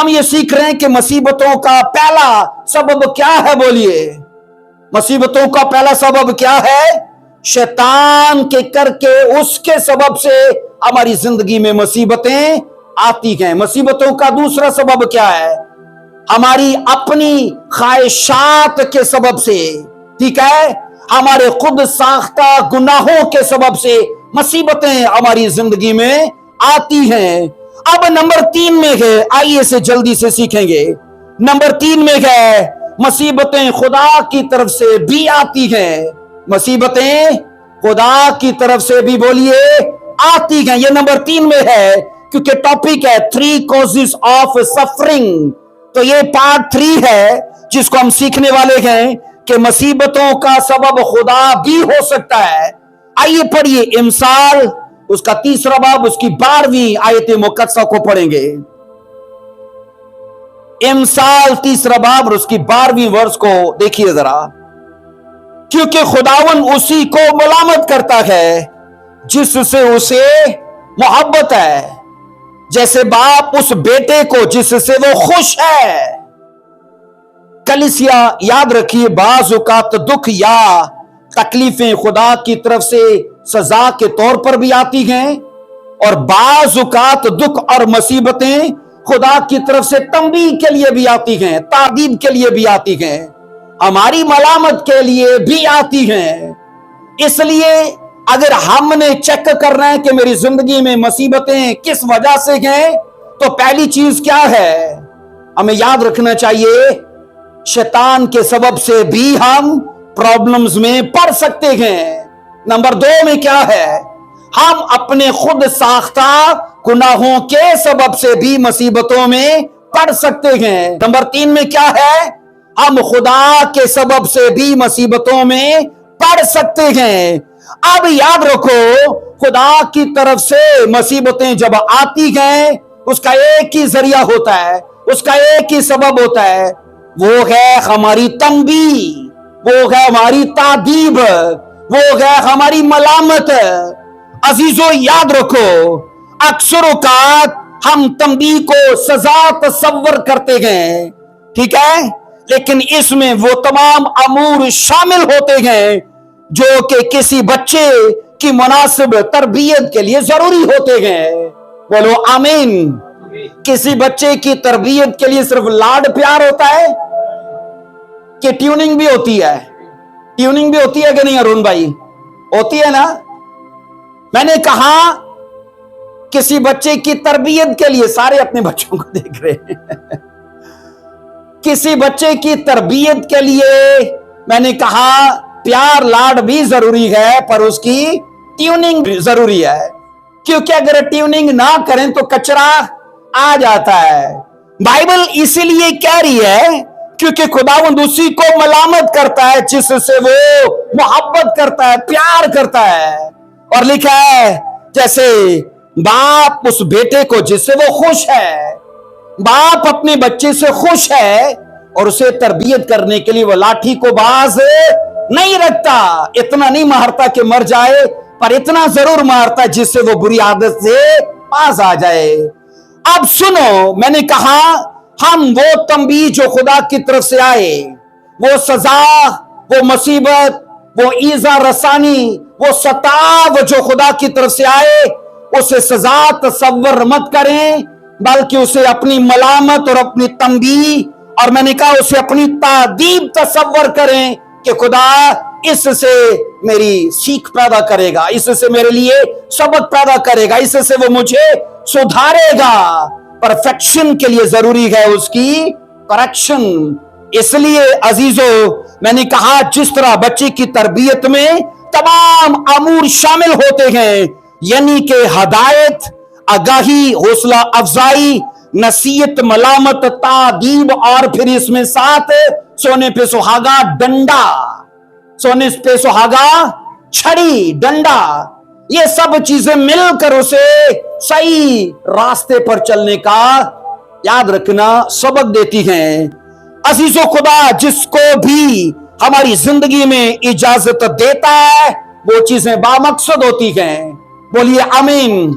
ये सीख रहे हैं कि मुसीबतों का पहला सबब क्या है? बोलिए, मुसीबतों का पहला सबब क्या है? शैतान के करके उसके सबब से हमारी जिंदगी में मुसीबतें आती हैं। मुसीबतों का दूसरा सबब क्या है? हमारी अपनी ख्वाहिशात के सबब से, ठीक है, हमारे खुद साख्ता गुनाहों के सबब से मुसीबतें हमारी जिंदगी में आती हैं। अब नंबर 3 में है, आइए से जल्दी से सीखेंगे। नंबर 3 में है, मुसीबतें खुदा की तरफ से भी आती हैं। मुसीबतें खुदा की तरफ से भी, बोलिए, आती हैं। ये नंबर 3 में है, क्योंकि टॉपिक है 3 कॉजेस ऑफ सफरिंग। तो ये पार्ट 3 है जिसको हम सीखने वाले हैं कि मुसीबतों का सबब खुदा भी हो सकता है। आइए पढ़िए इमसाल, उसका 3रा बाब, उसकी 12वीं आयत मुकद्दसा को पढ़ेंगे। इमसाल 3रा बाब और उसकी 12वीं वर्ष को देखिए जरा। क्योंकि खुदावन उसी को मलामत करता है जिससे उसे मोहब्बत है, जैसे बाप उस बेटे को जिससे वो खुश है। कलीसिया याद रखिए, बाज़ औक़ात दुख या तकलीफें खुदा की तरफ से सजा के तौर पर भी आती हैं, और बाज़ औक़ात दुख और मुसीबतें खुदा की तरफ से तंबीह के लिए भी आती हैं, तादीब के लिए भी आती हैं, हमारी मलामत के लिए भी आती हैं। इसलिए अगर हमने चेक करना है कि मेरी जिंदगी में मुसीबतें किस वजह से हैं, तो पहली चीज क्या है? हमें याद रखना चाहिए, शैतान के सबब से भी हम प्रॉब्लम्स में पड़ सकते हैं। नंबर 2 में क्या है? हम अपने खुद साख्ता गुनाहों के सबब से भी मुसीबतों में पड़ सकते हैं। नंबर 3 में क्या है? हम खुदा के सबब से भी मुसीबतों में पड़ सकते हैं। अब याद रखो, खुदा की तरफ से मुसीबतें जब आती हैं, उसका एक ही जरिया होता है, उसका एक ही सबब होता है, वो है हमारी तंबीह, वो है हमारी तादीब, वो है हमारी मलामत। अजीजों याद रखो, अक्सर औकात हम तंबीह को सजा तसव्वुर करते हैं, ठीक है, लेकिन इसमें वो तमाम अमूर शामिल होते हैं जो कि किसी बच्चे की मुनासिब तरबियत के लिए जरूरी होते हैं। बोलो आमीन। किसी बच्चे की तरबियत के लिए सिर्फ लाड प्यार होता है कि ट्यूनिंग भी होती है? ट्यूनिंग भी होती है कि नहीं अरुण भाई? होती है ना? मैंने कहा किसी बच्चे की तरबियत के लिए, सारे अपने बच्चों को देख रहे हैं किसी बच्चे की तरबियत के लिए मैंने कहा प्यार लाड भी जरूरी है, पर उसकी ट्यूनिंग भी जरूरी है, क्योंकि अगर ट्यूनिंग ना करें तो कचरा आ जाता है। बाइबल इसीलिए कह रही है क्योंकि खुदावंद उसी को मलामत करता है जिससे वो मोहब्बत करता है, प्यार करता है। और लिखा है जैसे बाप उस बेटे को जिससे वो खुश है, बाप अपने बच्चे से खुश है और उसे तरबियत करने के लिए वो लाठी को बाज नहीं रखता, इतना नहीं मारता कि मर जाए, पर इतना जरूर मारता जिससे वो बुरी आदत से पास आ जाए। अब सुनो, मैंने कहा हम वो तंबीह जो खुदा की तरफ से आए, वो सजा, वो मुसीबत, वो ईजा रसानी, वो सताव जो खुदा की तरफ से आए, उसे सजा तसव्वुर मत करें, बल्कि उसे अपनी मलामत और अपनी तंबीह, और मैंने कहा उसे अपनी तादीब तसव्वुर करें कि खुदा इससे मेरी सीख पैदा करेगा, इससे मेरे लिए सबक पैदा करेगा, इससे वो मुझे सुधारेगा। परफेक्शन के लिए जरूरी है उसकी करेक्शन। इसलिए अजीजों, मैंने कहा जिस तरह बच्चे की तरबियत में तमाम अमूर शामिल होते हैं, यानी कि हदायत, आगाही, हौसला अफजाई, नसीहत, मलामत, तादीब, और फिर इसमें साथ सोने पे सुहागा डंडा, सोने पे सुहागा छड़ी, डंडा, ये सब चीजें मिलकर उसे सही रास्ते पर चलने का, याद रखना, सबक देती हैं। अजीजों, खुदा जिसको भी हमारी जिंदगी में इजाजत देता है वो चीजें बामकसद होती हैं। बोलिए आमीन।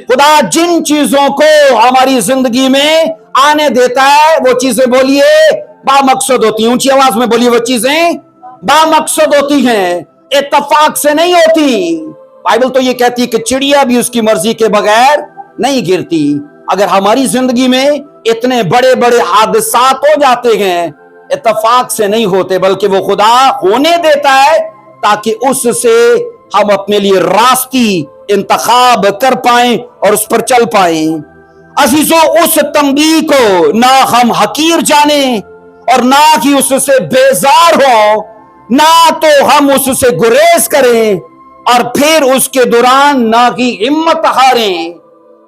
खुदा जिन चीजों को हमारी जिंदगी में आने देता है वो चीजें बोलिए बामकसद होती हैं। ऊंची आवाज में बोलिए, वो चीजें बामकसद होती हैं, इत्तफाक से नहीं होती। बाइबल तो ये कहती है कि चिड़िया भी उसकी मर्जी के बगैर नहीं गिरती। अगर हमारी जिंदगी में इतने बड़े बड़े हादसात हो जाते हैं, इत्तफाक से नहीं होते, बल्कि वो खुदा होने देता है ताकि उससे हम अपने लिए रास्ती इंतखाब कर पाएं और उस पर चल पाएं। अजीजों, उस तंबी को ना हम हकीर जाने और ना ही उससे बेजार हो, ना तो हम उससे गुरेज करें और फिर उसके दौरान ना ही हिम्मत हारें।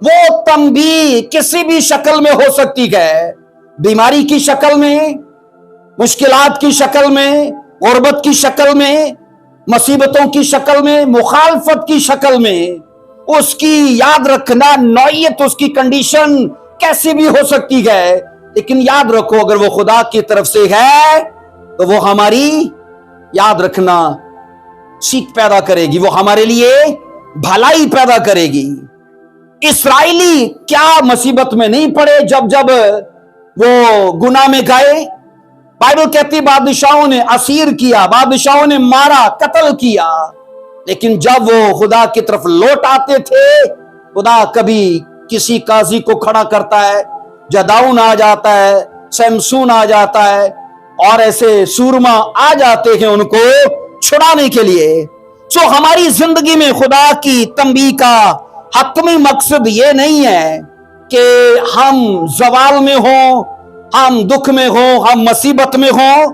वो तंबी किसी भी शक्ल में हो सकती है, बीमारी की शक्ल में, मुश्किलात की शक्ल में, गुर्बत की शक्ल में, मुसीबतों की शक्ल में, मुखालफत की शक्ल में। उसकी याद रखना नौयत, उसकी कंडीशन कैसी भी हो सकती है, लेकिन याद रखो अगर वो खुदा की तरफ से है तो वो हमारी, याद रखना, सीख पैदा करेगी, वो हमारे लिए भलाई पैदा करेगी। इस्राएली क्या मुसीबत में नहीं पड़े जब जब वो गुनाह में गए। बाइबल कहती बादशाहों ने असीर किया, बादशाहों ने मारा, कत्ल किया, लेकिन जब वो खुदा की तरफ लौट आते थे, खुदा कभी किसी काजी को खड़ा करता है, जदाऊन आ जाता है, शमसून आ जाता है, और ऐसे सूरमा आ जाते हैं उनको छुड़ाने के लिए। सो हमारी जिंदगी में खुदा की तंबी का हतमी मकसद ये नहीं है कि हम जवाल में हो, हम दुख में हो, हम मुसीबत में हो,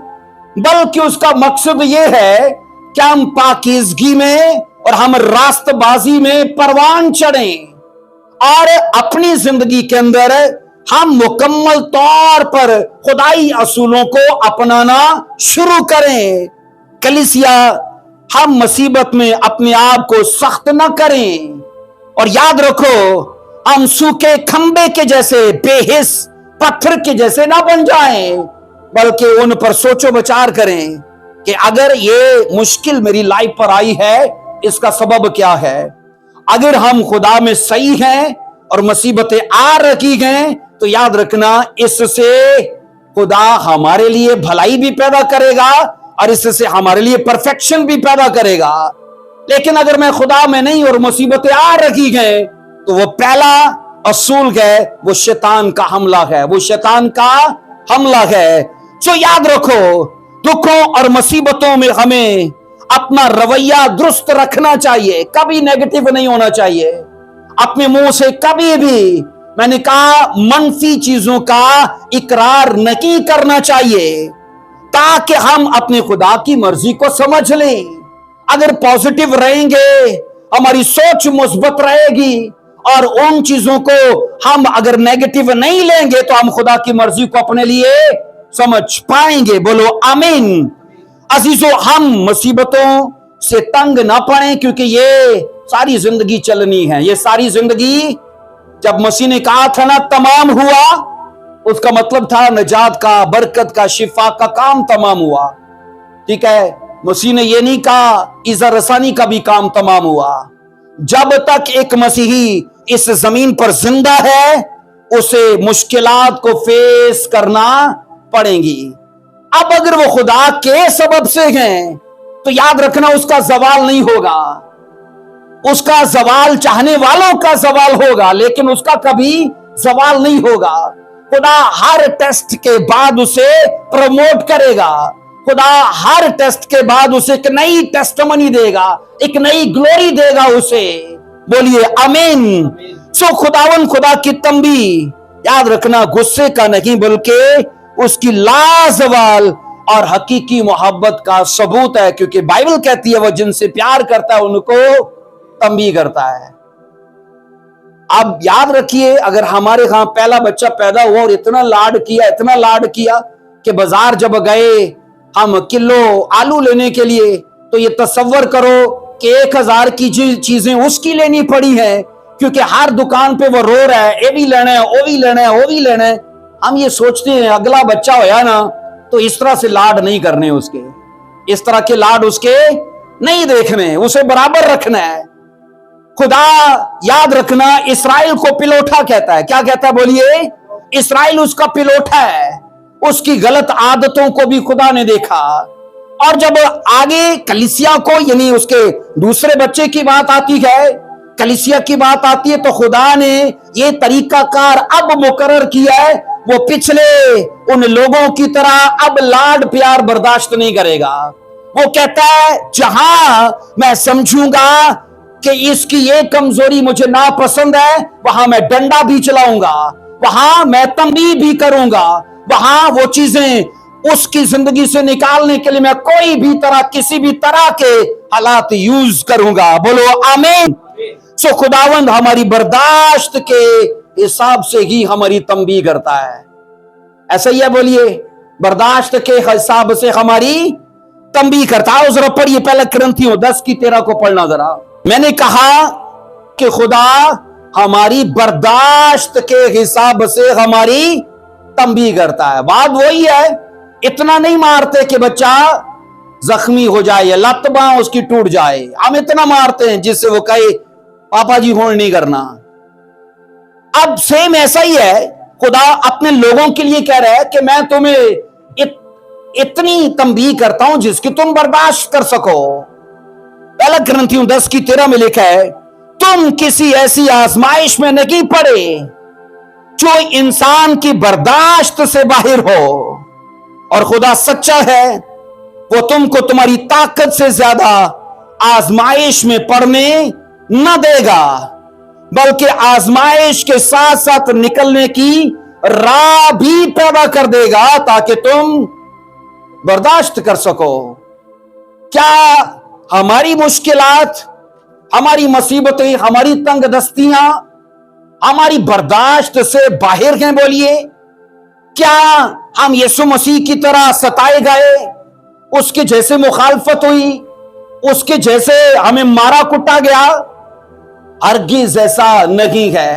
बल्कि उसका मकसद ये है कि हम पाकीज़गी में और हम रास्तबाजी में परवान चढ़ें और अपनी जिंदगी के अंदर हम मुकम्मल तौर पर खुदाई असूलों को अपनाना शुरू करें। कलीसिया, हम मुसीबत में अपने आप को सख्त न करें और याद रखो हम सूखे खंबे के जैसे, बेहिस पत्थर के जैसे ना बन जाएं, बल्कि उन पर सोचो विचार करें कि अगर ये मुश्किल मेरी लाइफ पर आई है, इसका सबब क्या है। अगर हम खुदा में सही हैं और मुसीबतें आ रही हैं, तो याद रखना इससे खुदा हमारे लिए भलाई भी पैदा करेगा और इससे हमारे लिए परफेक्शन भी पैदा करेगा। लेकिन अगर मैं खुदा में नहीं और मुसीबतें आ रही हैं, तो वो पहला असूल है, वो शैतान का हमला है, वो शैतान का हमला है। सो याद रखो, दुखों और मुसीबतों में हमें अपना रवैया दुरुस्त रखना चाहिए, कभी नेगेटिव नहीं होना चाहिए। अपने मुंह से कभी भी, मैंने कहा, मनफी चीजों का इकरार नहीं करना चाहिए, ताकि हम अपने खुदा की मर्जी को समझ लें। अगर पॉजिटिव रहेंगे, हमारी सोच मुस्बत रहेगी और उन चीजों को हम अगर नेगेटिव नहीं लेंगे, तो हम खुदा की मर्जी को अपने लिए समझ पाएंगे। बोलो आमीन। अजीजों, हम मुसीबतों से तंग ना पड़े, क्योंकि ये सारी जिंदगी चलनी है। ये सारी जिंदगी, जब मसीह ने कहा था ना तमाम हुआ, उसका मतलब था निजात का, बरकत का, शिफा का काम तमाम हुआ। ठीक है, मसीह ने ये नहीं कहा इज़ा रसानी का भी काम तमाम हुआ। जब तक एक मसीही इस जमीन पर जिंदा है, उसे मुश्किलात को फेस करना पड़ेंगी। अब अगर वो खुदा के सबब से हैं, तो याद रखना उसका जवाल नहीं होगा। उसका जवाल चाहने वालों का जवाल होगा, लेकिन उसका कभी जवाल नहीं होगा। खुदा हर टेस्ट के बाद उसे प्रमोट करेगा। खुदा हर टेस्ट के बाद उसे एक नई टेस्टमनी देगा, एक नई ग्लोरी देगा उसे। बोलिए आमीन। सो खुदावन, खुदा की तंबी, याद रखना, गुस्से का नहीं बल्कि उसकी लाजवाल और हकीकी मोहब्बत का सबूत है, क्योंकि बाइबल कहती है वो जिनसे प्यार करता है उनको तंबी करता है। अब याद रखिए, अगर हमारे यहां पहला बच्चा पैदा हुआ और इतना लाड किया, इतना लाड किया कि बाजार जब गए हम किलो आलू लेने के लिए, तो ये तसव्वुर करो कि 1000 की चीजें उसकी लेनी पड़ी है, क्योंकि हर दुकान पे वो रो रहा है, ये भी लेना है, वो भी लेना है, वो भी लेना है। हम ये सोचते हैं अगला बच्चा होया ना, तो इस तरह से लाड नहीं करने उसके, इस तरह के लाड उसके नहीं देखने, उसे बराबर रखना है। खुदा, याद रखना, इसराइल को पिलोठा कहता है। क्या कहता है बोलिए? इसराइल उसका पिलोठा है। उसकी गलत आदतों को भी खुदा ने देखा। और जब आगे कलीसिया को, यानी उसके दूसरे बच्चे की बात आती है, कलीसिया की बात आती है, तो खुदा ने ये तरीकाकार अब मुकर्रर किया है। वो पिछले उन लोगों की तरह अब लाड प्यार बर्दाश्त नहीं करेगा। वो कहता है जहां मैं समझूंगा कि इसकी ये कमजोरी मुझे नापसंद है, वहां मैं डंडा भी चलाऊंगा, वहां मैं तंबी भी करूंगा, वहां वो चीजें उसकी जिंदगी से निकालने के लिए मैं कोई भी तरह, किसी भी तरह के हालात यूज करूंगा। बोलो आमीन। सो खुदावंद हमारी बर्दाश्त के हिसाब से ही हमारी तंबी करता है। ऐसा ही है, बोलिए, बर्दाश्त के हिसाब से हमारी तंबी करता है। जरा पढ़िए पहले कुरिन्थियों 10:13 को पढ़ना जरा। मैंने कहा कि खुदा हमारी बर्दाश्त के हिसाब से हमारी तंबी करता है। बात वही है, इतना नहीं मारते कि बच्चा जख्मी हो जाए या लत बांह उसकी टूट जाए। हम इतना मारते हैं जिससे वो कहे पापा जी होड़ नहीं करना। अब सेम ऐसा ही है, खुदा अपने लोगों के लिए कह रहा है कि मैं तुम्हें इतनी तंबीह करता हूं जिसकी तुम बर्दाश्त कर सको। पहला कुरिन्थियों 10:13 में लिखा है, तुम किसी ऐसी आजमाइश में नहीं पड़े जो इंसान की बर्दाश्त से बाहर हो, और खुदा सच्चा है, वो तुमको तुम्हारी ताकत से ज्यादा आजमाइश में पड़ने न देगा, बल्कि आजमाइश के साथ साथ निकलने की राह भी पैदा कर देगा ताकि तुम बर्दाश्त कर सको। क्या हमारी मुश्किलात, हमारी मुसीबतें, हमारी तंग दस्तियां हमारी बर्दाश्त से बाहर हैं? बोलिए, क्या हम यीशु मसीह की तरह सताए गए, उसके जैसे मुखालफत हुई, उसके जैसे हमें मारा कुटा गया? हरगिज़ ऐसा नहीं है।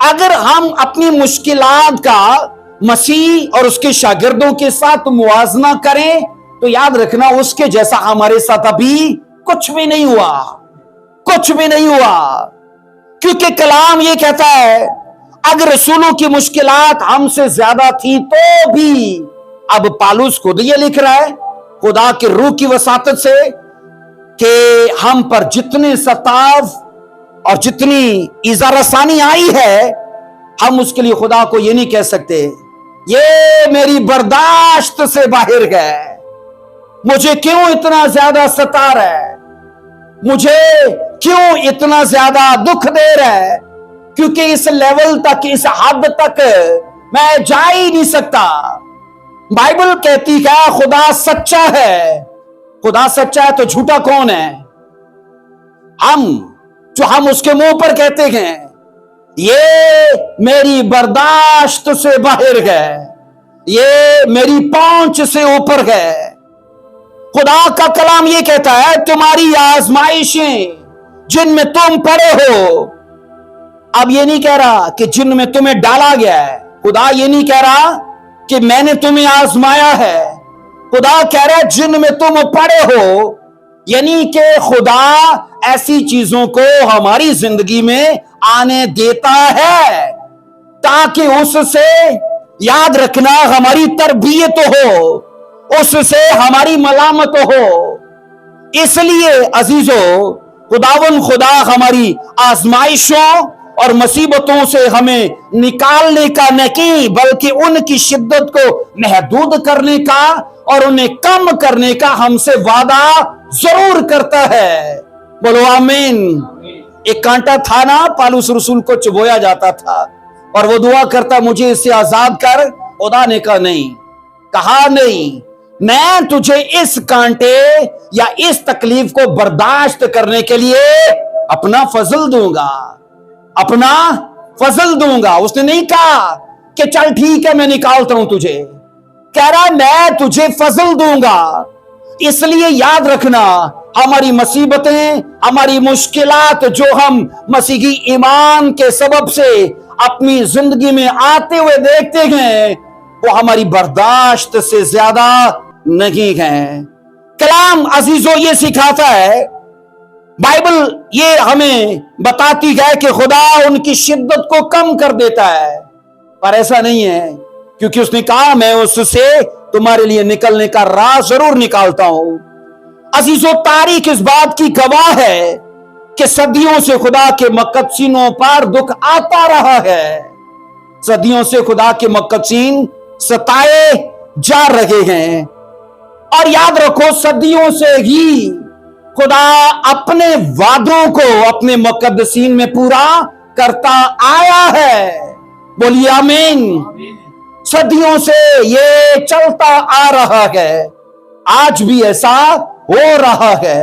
अगर हम अपनी मुश्किलात का मसीह और उसके शागिर्दों के साथ मुवाजना करें तो याद रखना उसके जैसा हमारे साथ अभी कुछ भी नहीं हुआ, कुछ भी नहीं हुआ। क्योंकि कलाम ये कहता है अगर रसूलों की मुश्किलात हमसे ज्यादा थी तो भी, अब पालूस खुद ये लिख रहा है खुदा के रूह की वसातत से कि हम पर जितने सताव और जितनी इज़ा रसानी आई है, हम उसके लिए खुदा को ये नहीं कह सकते ये मेरी बर्दाश्त से बाहर गए, मुझे क्यों इतना ज्यादा सता रहा है, मुझे क्यों इतना ज्यादा दुख दे रहा है, क्योंकि इस लेवल तक, इस हद तक मैं जा ही नहीं सकता। बाइबल कहती है खुदा सच्चा है। खुदा सच्चा है तो झूठा कौन है? हम उसके मुंह पर कहते हैं ये मेरी बर्दाश्त से बाहर है, ये मेरी पहुंच से ऊपर है। खुदा का कलाम ये कहता है तुम्हारी आजमाइशें जिनमें तुम पड़े हो, अब ये नहीं कह रहा कि जिनमें तुम्हें डाला गया है, खुदा ये नहीं कह रहा कि मैंने तुम्हें आजमाया है, खुदा कह रहा है जिनमें तुम पड़े हो, यानी कि खुदा ऐसी चीजों को हमारी जिंदगी में आने देता है ताकि उससे, याद रखना, हमारी तरबियत हो, उससे हमारी मलामत हो। इसलिए अजीजों, खुदावन खुदा हमारी आजमाइशों और मुसीबतों से हमें निकालने का नहीं बल्कि उनकी शिद्दत को महदूद करने का और उन्हें कम करने का हमसे वादा जरूर करता है। बोलो आमीन। एक कांटा था ना, पालूस रसूल को चुभोया जाता था और वो दुआ करता मुझे इससे आजाद कर। खुदा ने कहा नहीं, कहा नहीं, मैं तुझे इस कांटे या इस तकलीफ को बर्दाश्त करने के लिए अपना फजल दूंगा, अपना फजल दूंगा। उसने नहीं कहा कि चल ठीक है मैं निकालता हूं तुझे, कह रहा मैं तुझे फजल दूंगा। इसलिए याद रखना हमारी मुसीबतें, हमारी मुश्किलात जो हम मसीही ईमान के सबब से अपनी जिंदगी में आते हुए देखते हैं वो हमारी बर्दाश्त से ज्यादा नहीं है। कलाम अजीजों ये सिखाता है बाइबल ये हमें बताती है कि खुदा उनकी शिद्दत को कम कर देता है, पर ऐसा नहीं है, क्योंकि उसने कहा मैं उससे तुम्हारे लिए निकलने का राह जरूर निकालता हूं। अजीजों, तारीख इस बात की गवाह है कि सदियों से खुदा के मुकद्दसीनों पर दुख आता रहा है। सदियों से खुदा के मुकद्दसीन सताए जा रहे हैं, और याद रखो सदियों से ही खुदा अपने वादों को अपने मुकद्दसीन में पूरा करता आया है। बोलिए आमीन। सदियों से ये चलता आ रहा है, आज भी ऐसा हो रहा है।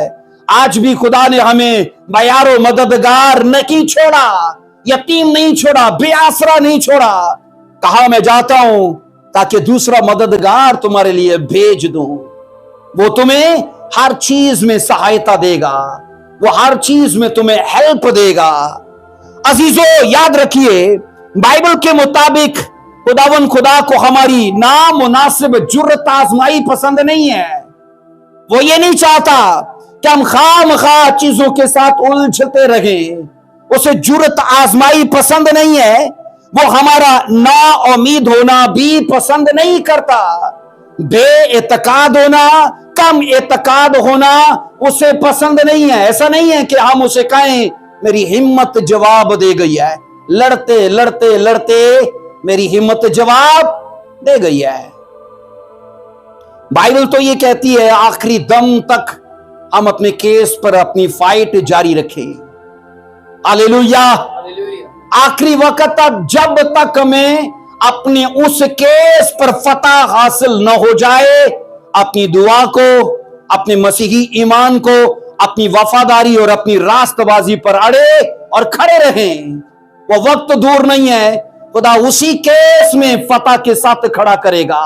आज भी खुदा ने हमें बयारो मददगार नहीं छोड़ा, यतीम नहीं छोड़ा, बेआसरा नहीं छोड़ा। कहा मैं जाता हूं ताकि दूसरा मददगार तुम्हारे लिए भेज दूं। वो तुम्हें हर चीज में सहायता देगा, वो हर चीज में तुम्हें हेल्प देगा। अजीजों, याद रखिए, बाइबल के मुताबिक खुदावन खुदा को हमारी नामुनासिब जुर्रत आजमाई पसंद नहीं है। वो ये नहीं चाहता कि हम खामखा चीजों के साथ उलझते रहें। उसे जुर्रत आजमाई पसंद नहीं है। वो हमारा ना उम्मीद होना भी पसंद नहीं करता। बेइतकाद होना, कम एतकाद होना उसे पसंद नहीं है। ऐसा नहीं है कि हम उसे कहें मेरी हिम्मत जवाब दे गई है, लड़ते लड़ते लड़ते मेरी हिम्मत जवाब दे गई है। बाइबल तो ये कहती है आखिरी दम तक हम अपने केस पर अपनी फाइट जारी रखें। हालेलुया। आखिरी वक्त तक, जब तक हमें अपने उस केस पर फतह हासिल न हो जाए, अपनी दुआ को, अपने मसीही ईमान को, अपनी वफादारी और अपनी रास्तबाजी पर अड़े और खड़े रहें। वो वक्त दूर नहीं है, खुदा उसी केस में फतह के साथ खड़ा करेगा।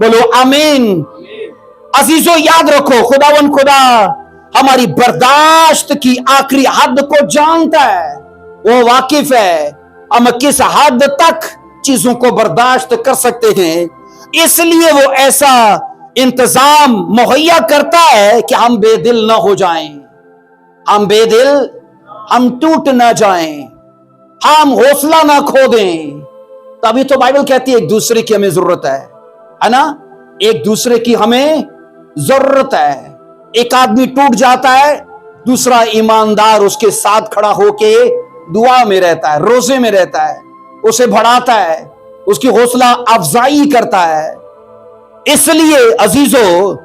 बोलो आमीन। अजीजों, याद रखो, खुदावन खुदा हमारी बर्दाश्त की आखिरी हद को जानता है। वो वाकिफ है हम किस हद तक चीजों को बर्दाश्त कर सकते हैं, इसलिए वो ऐसा इंतजाम मुहैया करता है कि हम बेदिल ना हो जाएं, हम बेदिल, हम टूट ना जाएं, हम हौसला ना खो दें। तभी तो बाइबल कहती है एक दूसरे की हमें जरूरत है ना? एक दूसरे की हमें जरूरत है। एक आदमी टूट जाता है, दूसरा ईमानदार उसके साथ खड़ा होके दुआ में रहता है, रोजे में रहता है, उसे बढ़ाता है, उसकी हौसला अफजाई करता है। इसलिए अजीजों,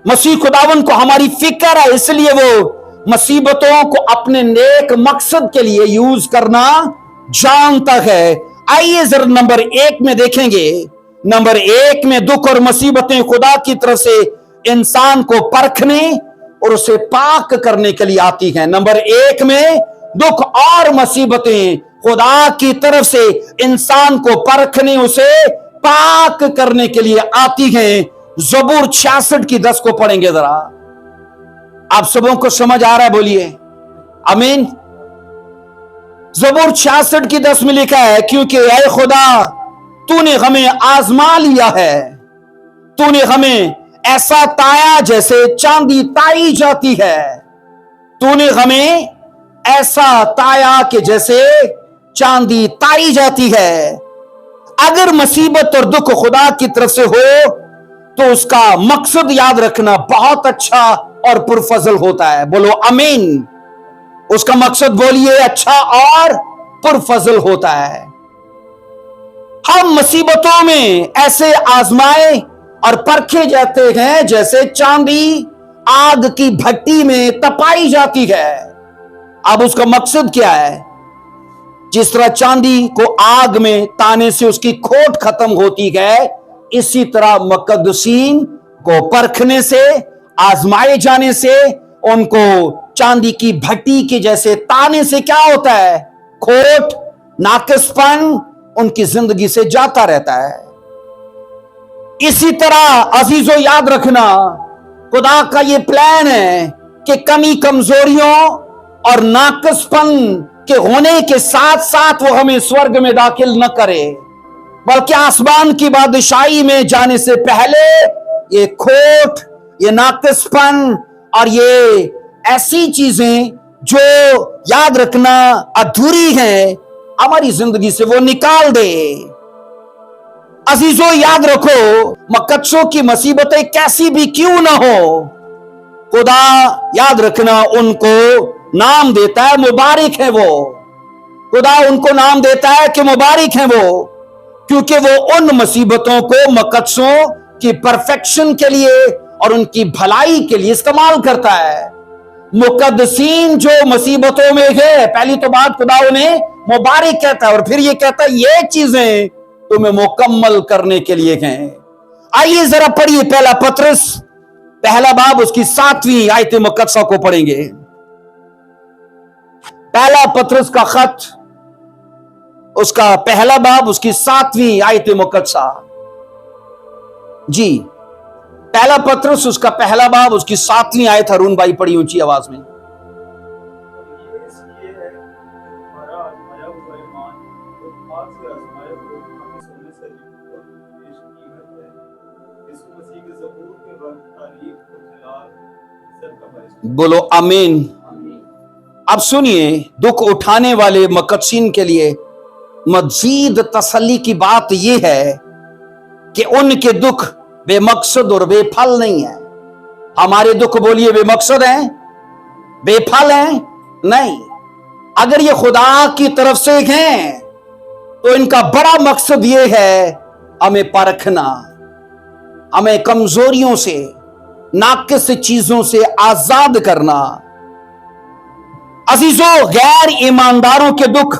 मसीह खुदावन को हमारी फिक्र है, इसलिए वो मुसीबतों को अपने नेक मकसद के लिए यूज करना जानता है। आइए जरा नंबर 1 में देखेंगे। नंबर 1 में दुख और मुसीबतें खुदा की तरफ से इंसान को परखने और उसे पाक करने के लिए आती हैं। नंबर 1 में दुख और मुसीबतें खुदा की तरफ से इंसान को परखने, उसे पाक करने के लिए आती हैं। ज़बूर 66 की 10 को पढ़ेंगे जरा। आप सबों को समझ आ रहा है? बोलिए आमीन। ज़बूर 66 की 10 में लिखा है, क्योंकि ऐ खुदा तूने हमें आजमा लिया है, तूने हमें ऐसा ताया जैसे चांदी ताई जाती है, तूने हमें ऐसा ताया कि जैसे चांदी ताई जाती है। अगर मुसीबत और दुख खुदा की तरफ से हो तो उसका मकसद याद रखना बहुत अच्छा और पुरफजल होता है। बोलो आमीन। उसका मकसद बोलिए अच्छा और पुरफजल होता है। हम मुसीबतों में ऐसे आजमाए और परखे जाते हैं जैसे चांदी आग की भट्टी में तपाई जाती है। अब उसका मकसद क्या है? जिस तरह चांदी को आग में ताने से उसकी खोट खत्म होती है, इसी तरह मुकद्दसीन को परखने से, आजमाए जाने से, उनको चांदी की भट्टी के जैसे ताने से क्या होता है? खोट, नाकिसपन उनकी जिंदगी से जाता रहता है। इसी तरह अजीजों याद रखना, खुदा का यह प्लान है कि कमी कमजोरियों और नाकिसपन के होने के साथ साथ वो हमें स्वर्ग में दाखिल न करे, बल्कि आसमान की बादशाही में जाने से पहले ये खोट, ये नाकिसपन और ये ऐसी चीजें जो याद रखना अधूरी है हमारी जिंदगी से वो निकाल दे। अजीजों याद रखो, मकद्सों की मुसीबतें कैसी भी क्यों ना हो, खुदा याद रखना उनको नाम देता है मुबारक है वो। खुदा उनको नाम देता है कि मुबारक है वो, क्योंकि वो उन मुसीबतों को मकद्सों की परफेक्शन के लिए और उनकी भलाई के लिए इस्तेमाल करता है। मुकद्दसीन जो मुसीबतों में है, पहली तो बात खुदा उन्हें मुबारक कहता है और फिर ये कहता है ये चीजें तुम्हें मुकम्मल करने के लिए हैं। आइए जरा पढ़िए पहला पत्रस पहला बाब उसकी 7वीं आयत मुकद्दसा को पढ़ेंगे। पहला पत्रस का खत उसका पहला बाब उसकी 7वीं आयत मुकद्दसा। जी, पहला पत्रस उसका पहला बाब उसकी 7वीं आयत हरून भाई पढ़ी ऊंची आवाज में। बोलो आमीन। अब सुनिए, दुख उठाने वाले मुकद्दसीन के लिए मजीद तसल्ली की बात यह है कि उनके दुख बेमकसद और बेफल नहीं है। हमारे दुख बोलिए बेमकसद हैं, बेफल हैं? नहीं। अगर ये खुदा की तरफ से हैं तो इनका बड़ा मकसद ये है हमें परखना, हमें कमजोरियों से, नाकिस चीजों से आजाद करना। अजीजों, गैर ईमानदारों के दुख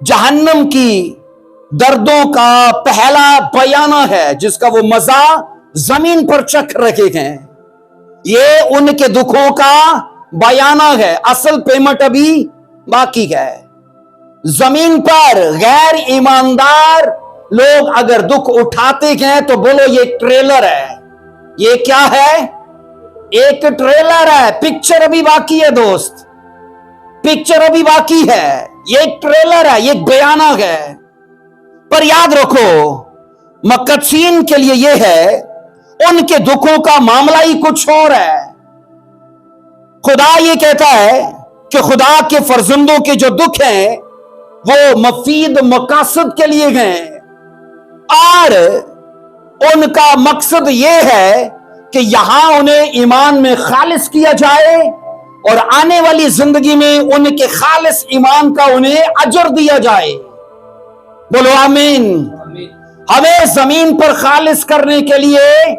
जहन्नम की दर्दों का पहला बयाना है जिसका वो मजा जमीन पर चख रखे हैं। ये उनके दुखों का बयाना है, असल पेमेंट अभी बाकी है। जमीन पर गैर ईमानदार लोग अगर दुख उठाते हैं तो बोलो ये ट्रेलर है। ये क्या है? एक ट्रेलर है, पिक्चर अभी बाकी है दोस्त, पिक्चर अभी बाकी है। ये एक ट्रेलर है, ये एक बयाना है। पर याद रखो, मुकद्दसीन के लिए यह है, उनके दुखों का मामला ही कुछ और है। खुदा ये कहता है कि खुदा के फर्जंदों के जो दुख हैं वो मफीद मकासद के लिए हैं और उनका मकसद यह है कि यहां उन्हें ईमान में खालिस किया जाए और आने वाली जिंदगी में उनके खालिस ईमान का उन्हें अजर दिया जाए। बोलो आमीन। हमें जमीन पर खालिस करने के लिए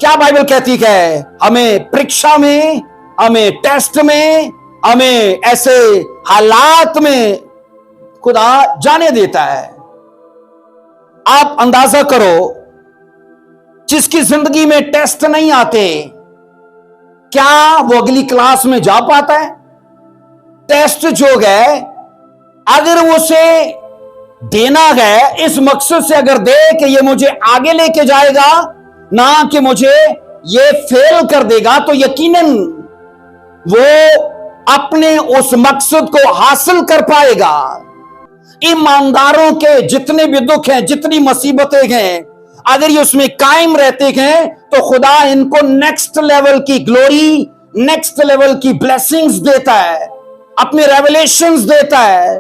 क्या बाइबल कहती है? हमें परीक्षा में, हमें टेस्ट में, हमें ऐसे हालात में खुदा जाने देता है। आप अंदाजा करो, जिसकी जिंदगी में टेस्ट नहीं आते, क्या वो अगली क्लास में जा पाता है? टेस्ट जो है अगर वो उसे देना है इस मकसद से, अगर दे कि ये मुझे आगे लेके जाएगा ना कि मुझे ये फेल कर देगा, तो यकीनन वो अपने उस मकसद को हासिल कर पाएगा। ईमानदारों के जितने भी दुख हैं, जितनी मुसीबतें हैं, अगर ये उसमें कायम रहते हैं तो खुदा इनको नेक्स्ट लेवल की ग्लोरी, नेक्स्ट लेवल की ब्लेसिंग्स देता है, अपने रेवलेशंस देता है।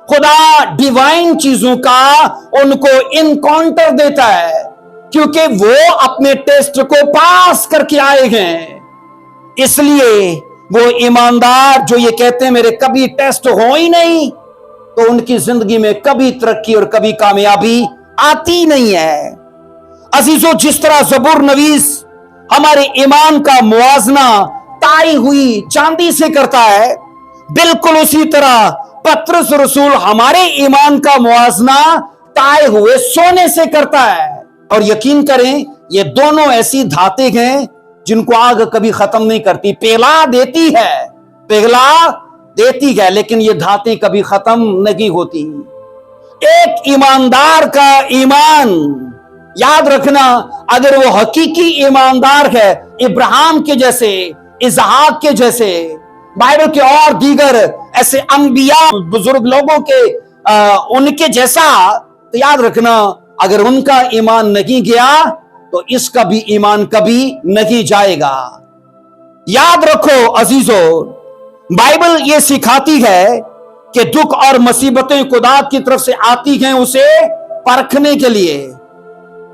खुदा डिवाइन चीजों का उनको इनकाउंटर देता है क्योंकि वो अपने टेस्ट को पास करके आए हैं। इसलिए वो ईमानदार जो ये कहते हैं मेरे कभी टेस्ट हो ही नहीं, तो उनकी जिंदगी में कभी तरक्की और कभी कामयाबी आती नहीं है। अजीजों, जिस तरह ज़बूर नवीस हमारे ईमान का मुआजना ताई हुई चांदी से करता है, बिल्कुल उसी तरह पत्रस रसूल हमारे ईमान का मुआजना ताए हुए सोने से करता है। और यकीन करें, ये दोनों ऐसी धातें हैं जिनको आग कभी खत्म नहीं करती। पिघला देती है, पिघला देती है, लेकिन ये धातें कभी खत्म नहीं होती। एक ईमानदार का ईमान, याद रखना, अगर वो हकीकी ईमानदार है, इब्राहिम के जैसे, इसहाक के जैसे, बाइबल के और दीगर ऐसे अंबिया बुजुर्ग लोगों के उनके जैसा, तो याद रखना अगर उनका ईमान नहीं गया तो इसका भी ईमान कभी नहीं जाएगा। याद रखो अजीजों, बाइबल ये सिखाती है कि दुख और मुसीबतें खुदा की तरफ से आती हैं उसे परखने के लिए,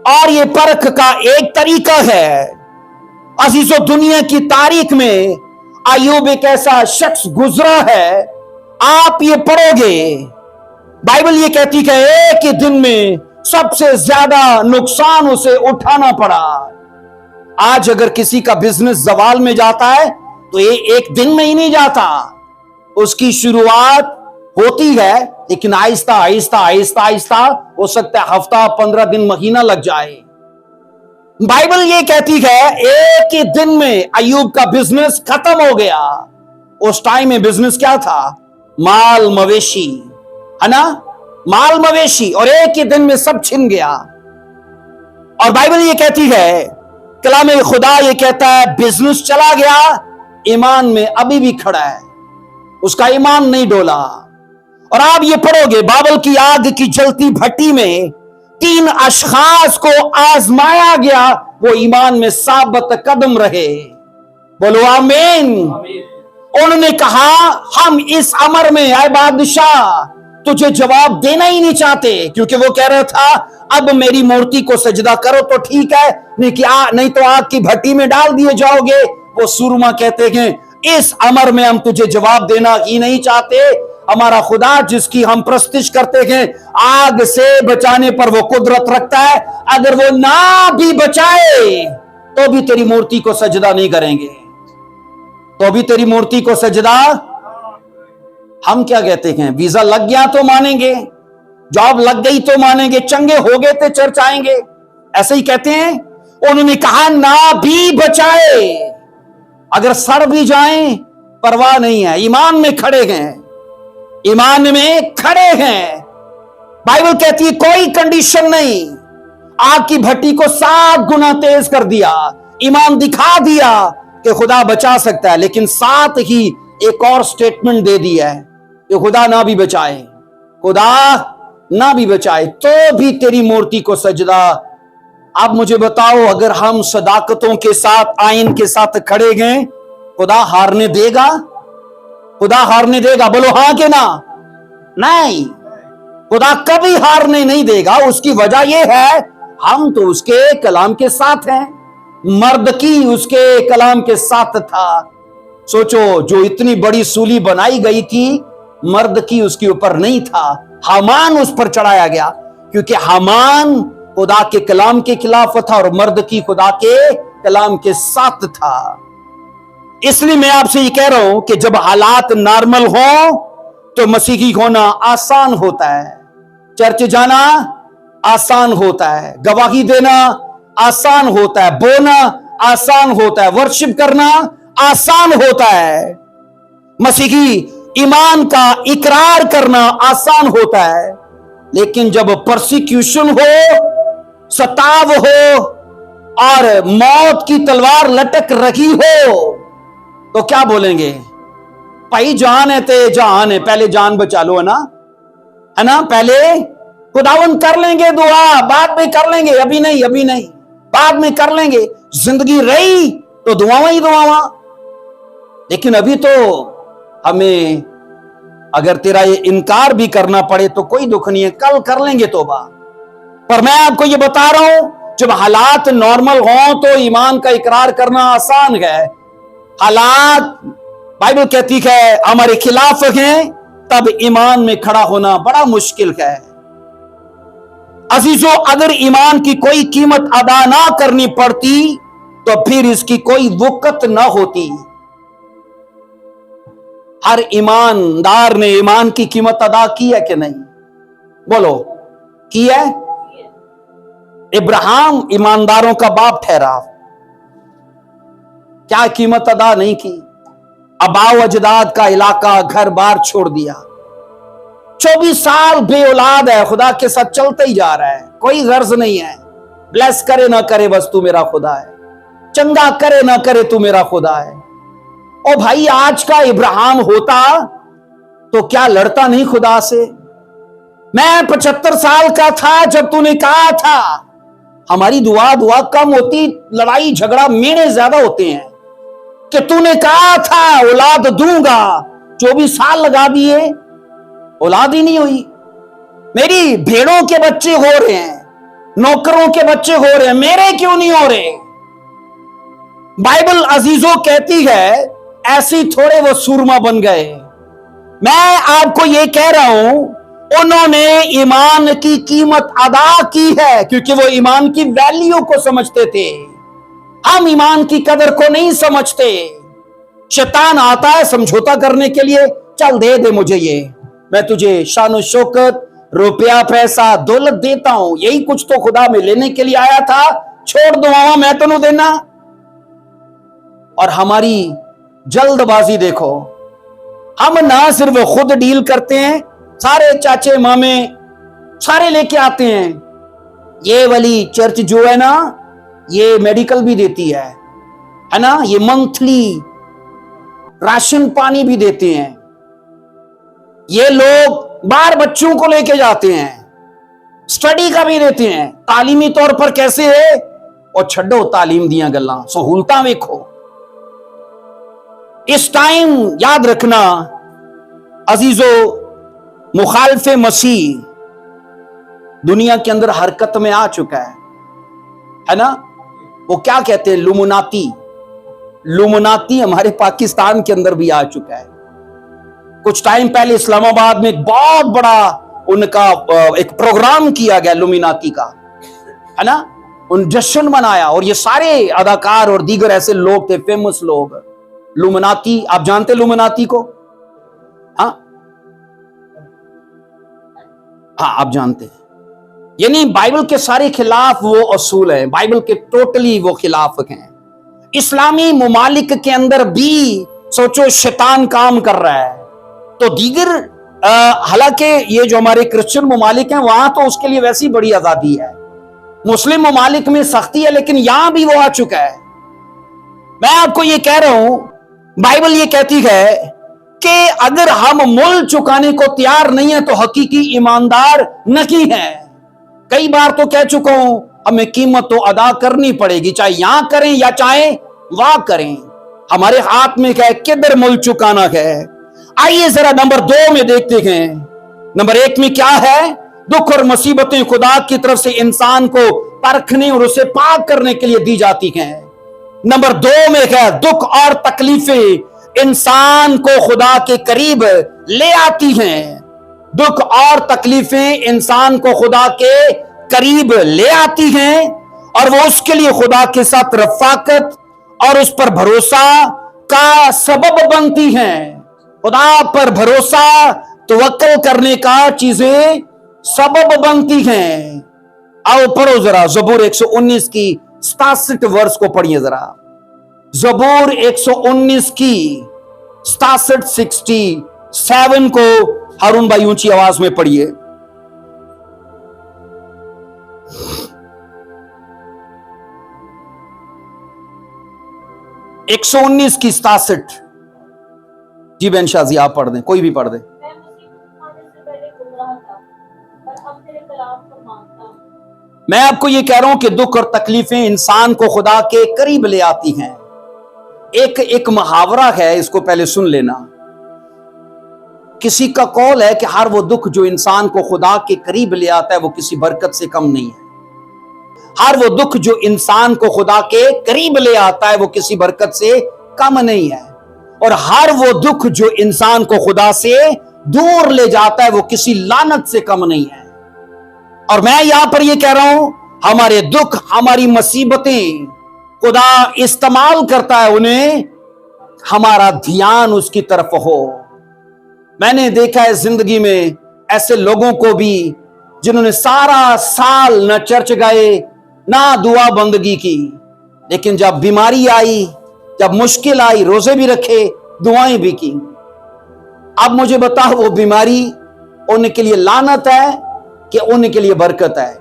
और ये परख का एक तरीका है। अजीजों, दुनिया की तारीख में अय्यूब एक ऐसा शख्स गुजरा है, आप ये पढ़ोगे, बाइबल ये कहती है एक ही दिन में सबसे ज्यादा नुकसान उसे उठाना पड़ा। आज अगर किसी का बिजनेस जवाल में जाता है तो ये एक दिन में ही नहीं जाता, उसकी शुरुआत होती है, लेकिन आहिस्ता आहिस्ता आहिस्ता आहिस्ता हो सकता है हफ्ता, 15 दिन, महीना लग जाए। बाइबल ये कहती है एक ही दिन में अय्यूब का बिजनेस खत्म हो गया। उस टाइम में बिजनेस क्या था? माल मवेशी, है ना, माल मवेशी, और एक ही दिन में सब छिन गया। और बाइबल ये कहती है, कलाम खुदा ये कहता है बिजनेस चला गया, ईमान में अभी भी खड़ा है, उसका ईमान नहीं डोला। और आप ये पढ़ोगे, बाबल की आग की जलती भट्टी में 3 अशखास को आजमाया गया, वो ईमान में साबित कदम रहे। बोलो आमीन। उन्होंने कहा हम इस अमर में आए बादशाह तुझे जवाब देना ही नहीं चाहते, क्योंकि वो कह रहा था अब मेरी मूर्ति को सजदा करो तो ठीक है, नहीं तो आग की भट्टी में डाल दिए जाओगे। वो सुरमा कहते हैं इस अमर में हम तुझे जवाब देना ही नहीं चाहते। हमारा खुदा जिसकी हम प्रस्तिश करते हैं, आग से बचाने पर वो कुदरत रखता है, अगर वो ना भी बचाए तो भी तेरी मूर्ति को सजदा नहीं करेंगे, तो भी तेरी मूर्ति को सजदा। हम क्या कहते हैं, वीजा लग गया तो मानेंगे, जॉब लग गई तो मानेंगे, चंगे हो गए तो चर्च आएंगे, ऐसे ही कहते हैं। उन्होंने कहा ना भी बचाए, अगर सड़ भी जाएं परवाह नहीं है, ईमान में खड़े हैं, ईमान में खड़े हैं। बाइबल कहती है कोई कंडीशन नहीं, आग की भट्टी को 7 गुना तेज कर दिया, ईमान दिखा दिया कि खुदा बचा सकता है, लेकिन साथ ही एक और स्टेटमेंट दे दिया है कि खुदा ना भी बचाए, खुदा ना भी बचाए तो भी तेरी मूर्ति को सजदा। आप मुझे बताओ, अगर हम सदाकतों के साथ, आइन के साथ खड़े गए, खुदा हारने देगा? खुदा हारने देगा? बोलो हाँ के ना? नहीं, खुदा कभी हारने नहीं देगा। उसकी वजह यह है हम तो उसके कलाम के साथ हैं। मर्दकी उसके कलाम के साथ था। सोचो, जो इतनी बड़ी सूली बनाई गई थी, मर्दकी उसके ऊपर नहीं था, हामान उस पर चढ़ाया गया, क्योंकि हामान खुदा के कलाम के खिलाफ था और मर्दकी खुदा के कलाम के साथ था। इसलिए मैं आपसे ये कह रहा हूं कि जब हालात नॉर्मल हो तो मसीही होना आसान होता है, चर्च जाना आसान होता है, गवाही देना आसान होता है, बोना आसान होता है, वर्शिप करना आसान होता है, मसीही ईमान का इकरार करना आसान होता है। लेकिन जब परसिक्यूशन हो, सताव हो और मौत की तलवार लटक रही हो तो क्या बोलेंगे? भाई जान है ते जान है, पहले जान बचा लो, है ना, पहले खुदावन कर लेंगे दुआ, बाद में कर लेंगे, अभी नहीं, अभी नहीं, बाद में कर लेंगे, जिंदगी रही तो दुआवा ही दुआवा। लेकिन अभी तो हमें अगर तेरा ये इनकार भी करना पड़े तो कोई दुख नहीं है, कल कर लेंगे तौबा। पर मैं आपको ये बता रहा हूं, जब हालात नॉर्मल हो तो ईमान का इकरार करना आसान है। हालात बाइबल कहती है हमारे खिलाफ हैं, तब ईमान में खड़ा होना बड़ा मुश्किल है। अजीजों, अगर ईमान की कोई कीमत अदा ना करनी पड़ती तो फिर इसकी कोई वक़्त ना होती। हर ईमानदार ने ईमान की कीमत अदा की है कि नहीं? बोलो, की है? इब्राहिम ईमानदारों का बाप ठहरा, क्या कीमत अदा नहीं की? अबाव अजदाद का इलाका, घर बार छोड़ दिया, 24 साल बे औलाद है, खुदा के साथ चलते ही जा रहा है, कोई गर्ज नहीं है। ब्लेस करे ना करे बस तू मेरा खुदा है, चंगा करे ना करे तू मेरा खुदा है। ओ भाई, आज का इब्राहिम होता तो क्या लड़ता नहीं खुदा से? मैं 75 साल का था जब तूने कहा था हमारी दुआ कम होती, लड़ाई झगड़ा मेरे ज्यादा होते हैं, کہ तूने कहा था औलाद दूंगा, 24 साल लगा दिए, औलाद ही नहीं हुई। मेरी भेड़ों के बच्चे हो रहे हैं, नौकरों के बच्चे हो रहे हैं, मेरे क्यों नहीं हो रहे? बाइबल अजीजों कहती है ऐसी थोड़े वो सूरमा बन गए। मैं आपको ये कह रहा हूं, उन्होंने ईमान की कीमत अदा की है क्योंकि वो ईमान की वैल्यू को समझते थे। हम ईमान की कदर को नहीं समझते। शैतान आता है समझौता करने के लिए, चल दे दे मुझे ये, मैं तुझे शान शौकत, रुपया, पैसा, दौलत देता हूं, यही कुछ तो खुदा में लेने के लिए आया था, छोड़ दो मामा, मैं तो नहीं देना। और हमारी जल्दबाजी देखो, हम ना सिर्फ खुद डील करते हैं, सारे चाचे मामे सारे लेके आते हैं। ये वाली चर्च जो है ना, ये मेडिकल भी देती है ना, ये मंथली राशन पानी भी देते हैं। ये लोग बाहर बच्चों को लेके जाते हैं, स्टडी का भी देते हैं। तालीमी तौर पर कैसे है, और छड्डो तालीम दिया गल्ला, सहूलता वेखो। इस टाइम याद रखना अजीजो, मुखालफे मसीह दुनिया के अंदर हरकत में आ चुका है ना। वो क्या कहते हैं, लुमनाती हमारे पाकिस्तान के अंदर भी आ चुका है। कुछ टाइम पहले इस्लामाबाद में एक बहुत बड़ा उनका एक प्रोग्राम किया गया लुमिनाती का, है ना, उन जश्न मनाया, और ये सारे अदाकार और दीगर ऐसे लोग थे, फेमस लोग। लुमिनाती, आप जानते लुमिनाती को? हाँ हाँ, आप जानते हैं। यानी बाइबल के सारे खिलाफ वो असूल हैं, बाइबल के टोटली वो खिलाफ हैं। इस्लामी मुमालिक के अंदर भी सोचो शैतान काम कर रहा है, तो दीगर हालांकि ये जो हमारे क्रिश्चियन मुमालिक हैं वहां तो उसके लिए वैसी बड़ी आजादी है, मुस्लिम मुमालिक में सख्ती है, लेकिन यहां भी वो आ चुका है। मैं आपको ये कह रहा हूं, बाइबल ये कहती है कि अगर हम मुल चुकाने को तैयार नहीं है तो हकीकी ईमानदार नहीं है। कई बार तो कह चुका हूं, हमें कीमत तो अदा करनी पड़ेगी, चाहे यहां करें या चाहे वहां करें। हमारे हाथ में क्या है, किधर मुल चुकाना है। आइए जरा नंबर 2 में देखते हैं। नंबर 1 में क्या है, दुख और मुसीबतें खुदा की तरफ से इंसान को परखने और उसे पाक करने के लिए दी जाती हैं। नंबर 2 में क्या, दुख और तकलीफें इंसान को खुदा के करीब ले आती हैं। दुख और तकलीफें इंसान को खुदा के करीब ले आती हैं, और वो उसके लिए खुदा के साथ रफाकत और उस पर भरोसा का सबब बनती हैं। खुदा पर भरोसा तवक्कुल करने का चीजें सबब बनती हैं। आओ पढ़ो जरा ज़बूर 119 की 67 वर्ष को पढ़िए जरा। ज़बूर 119 की 67 को हारून भाई ऊंची आवाज में पढ़िए। एक 119 की 67। जी बहन शाजी आप पढ़ दें, कोई भी पढ़ दे। मैं आपको ये कह रहा हूं कि दुख और तकलीफें इंसान को खुदा के करीब ले आती हैं। एक मुहावरा है, इसको पहले सुन लेना। किसी का कौल है कि हर वो दुख जो इंसान को खुदा के करीब ले आता है वो किसी बरकत से कम नहीं है। हर वो दुख जो इंसान को खुदा के करीब ले आता है वो किसी बरकत से कम नहीं है, और हर वो दुख जो इंसान को खुदा से दूर ले जाता है वो किसी लानत से कम नहीं है। और मैं यहां पर ये कह रहा हूं, हमारे दुख, हमारी मुसीबतें खुदा इस्तेमाल करता है उन्हें, हमारा ध्यान उसकी तरफ हो। मैंने देखा है जिंदगी में ऐसे लोगों को भी जिन्होंने सारा साल न चर्च गए ना दुआ बंदगी की, लेकिन जब बीमारी आई, जब मुश्किल आई, रोजे भी रखे, दुआएं भी की। अब मुझे बताओ वो बीमारी उनके लिए लानत है कि उनके लिए बरकत है?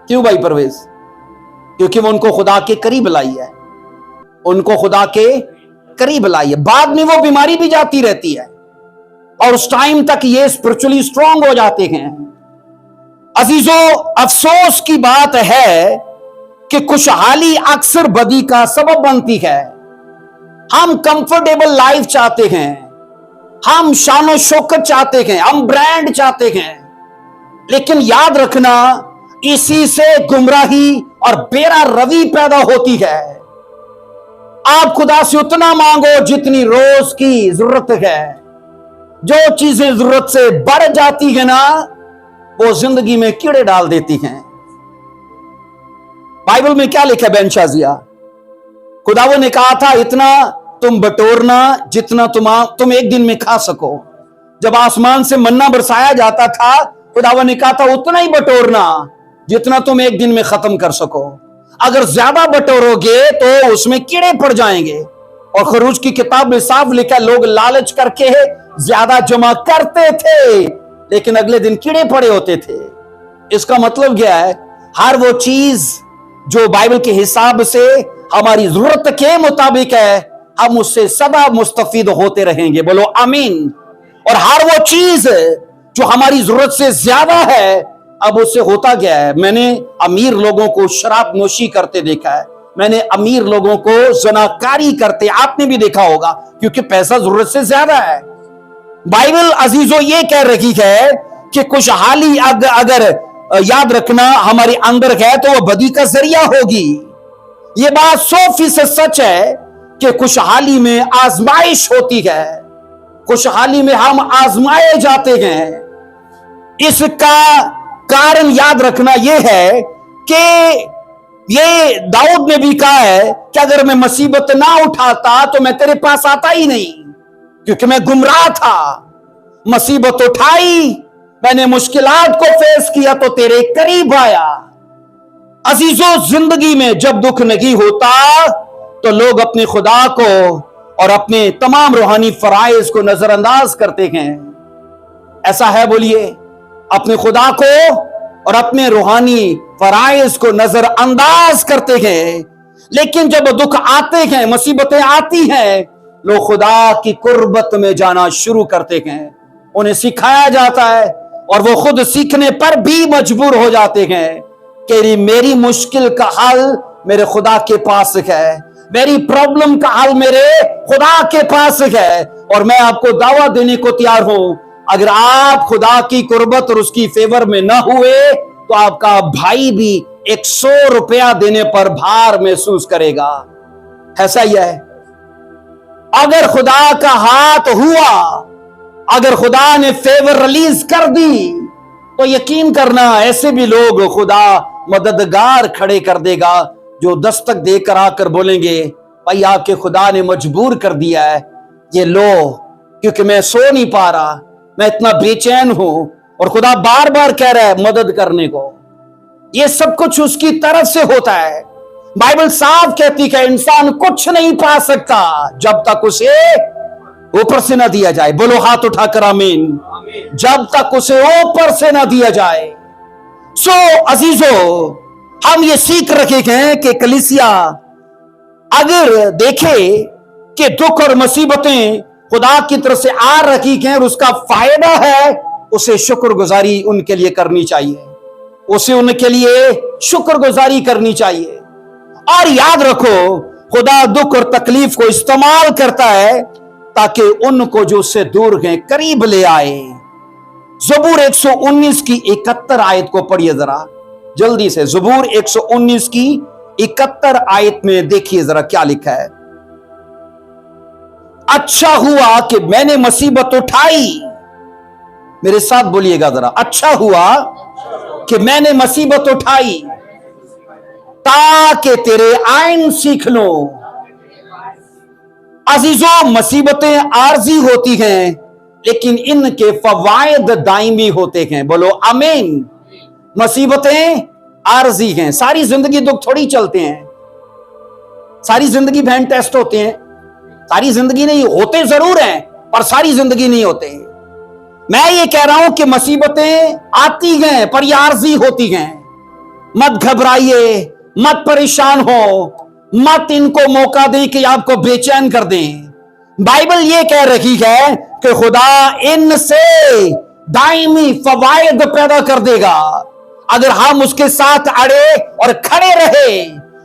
क्यों भाई परवेज? क्योंकि वो उनको खुदा के करीब लाई है, उनको खुदा के करीब लाई है। बाद में वो बीमारी भी जाती रहती है और उस टाइम तक ये स्पिरिचुअली स्ट्रांग हो जाते हैं। अजीजों, अफसोस की बात है कि खुशहाली अक्सर बदी का सबब बनती है। हम कंफर्टेबल लाइफ चाहते हैं, हम शान और शौकत चाहते हैं, हम ब्रांड चाहते हैं, लेकिन याद रखना इसी से गुमराही और बेरा रवी पैदा होती है। आप खुदा से उतना मांगो जितनी रोज की जरूरत है। जो चीजें जरूरत से बढ़ जाती है ना, वो जिंदगी में कीड़े डाल देती हैं। बाइबल में क्या लिखा है बेनशाजिया? खुदावो ने कहा था इतना तुम बटोरना जितना तुम एक दिन में खा सको। जब आसमान से मन्ना बरसाया जाता था, खुदावो ने कहा था उतना ही बटोरना जितना तुम एक दिन में खत्म कर सको। अगर ज्यादा बटोरोगे तो उसमें कीड़े पड़ जाएंगे। और खरूज की किताब में साफ लिखा, लोग लालच करके ज्यादा जमा करते थे लेकिन अगले दिन कीड़े पड़े होते थे। इसका मतलब क्या है? हर वो चीज जो बाइबल के हिसाब से हमारी जरूरत के मुताबिक है, हम उससे सदा मुस्तफीद होते रहेंगे। बोलो आमीन। और हर वो चीज जो हमारी जरूरत से ज्यादा है, अब उससे होता क्या है? मैंने अमीर लोगों को शराब नोशी करते देखा है, मैंने अमीर लोगों को जनाकारी करते आपने भी देखा होगा, क्योंकि पैसा जरूरत से ज्यादा है। बाइबल अजीजों ये कह रही है कि खुशहाली अगर याद रखना हमारे अंदर है तो वह बदी का जरिया होगी। ये बात 100% सच है कि खुशहाली में आजमाइश होती है, खुशहाली में हम आजमाए जाते हैं। इसका कारण याद रखना यह है कि ये दाऊद ने भी कहा है कि अगर मैं मुसीबत ना उठाता तो मैं तेरे पास आता ही नहीं, क्योंकि मैं गुमराह था। मुसीबत उठाई, मैंने मुश्किलात को फेस किया तो तेरे करीब आया। अजीजों, जिंदगी में जब दुख नहीं होता तो लोग अपने खुदा को और अपने तमाम रूहानी फराइज को नजरअंदाज करते हैं। ऐसा है? बोलिए। अपने खुदा को और अपने रूहानी फराइज को नजरअंदाज करते हैं। लेकिन जब दुख आते हैं, मुसीबतें आती हैं, लोग खुदा की कुर्बत में जाना शुरू करते हैं। उन्हें सिखाया जाता है और वो खुद सीखने पर भी मजबूर हो जाते हैं कि मेरी मुश्किल का हल मेरे खुदा के पास है, मेरी प्रॉब्लम का हल मेरे खुदा के पास है। और मैं आपको दावा देने को तैयार हूं, अगर आप खुदा की कुर्बत और उसकी फेवर में ना हुए तो आपका भाई भी 100 रुपया देने पर भार महसूस करेगा। ऐसा ही है। अगर खुदा का हाथ हुआ, अगर खुदा ने फेवर रिलीज कर दी, तो यकीन करना ऐसे भी लोग खुदा मददगार खड़े कर देगा जो दस्तक देकर आकर बोलेंगे, भाई आपके खुदा ने मजबूर कर दिया है, ये लो, क्योंकि मैं सो नहीं पा रहा, मैं इतना बेचैन हूं। और खुदा बार बार कह रहा है मदद करने को। ये सब कुछ उसकी तरफ से होता है। बाइबल साफ कहती है इंसान कुछ नहीं पा सकता जब तक उसे ऊपर से ना दिया जाए। बोलो हाथ उठाकर आमीन। जब तक उसे ऊपर से ना दिया जाए। सो अजीजों, हम ये सीख रखे हैं कि कलीसिया अगर देखे कि दुख और मुसीबतें खुदा की तरफ से आ रही हैं और उसका फायदा है, उसे शुक्रगुजारी उनके लिए करनी चाहिए, उसे उनके लिए शुक्रगुजारी करनी चाहिए। और याद रखो, खुदा दुख और तकलीफ को इस्तेमाल करता है ताकि उनको जो उससे दूर हैं करीब ले आए। ज़बूर 119 की 71 आयत को पढ़िए जरा जल्दी से। ज़बूर 119 की 71 आयत में देखिए जरा क्या लिखा है। अच्छा हुआ कि मैंने मुसीबत उठाई। मेरे साथ बोलिएगा जरा, अच्छा हुआ कि मैंने मुसीबत उठाई ताकि तेरे आइन सीख लो। अजीजों, मुसीबतें आर्जी होती हैं लेकिन इनके फवायद दायमी होते हैं। बोलो आमीन। मुसीबतें आर्जी हैं, सारी जिंदगी दुख थोड़ी चलते हैं, सारी जिंदगी बहन टेस्ट होते हैं, सारी जिंदगी नहीं होते, जरूर हैं पर सारी जिंदगी नहीं होते। मैं ये कह रहा हूं कि मुसीबतें आती हैं पर ये आर्जी होती हैं। मत घबराइए, मत परेशान हो, मत इनको मौका दें कि आपको बेचैन कर दें। बाइबल ये कह रही है कि खुदा इनसे दायमी फवायद पैदा कर देगा अगर हम उसके साथ अड़े और खड़े रहे,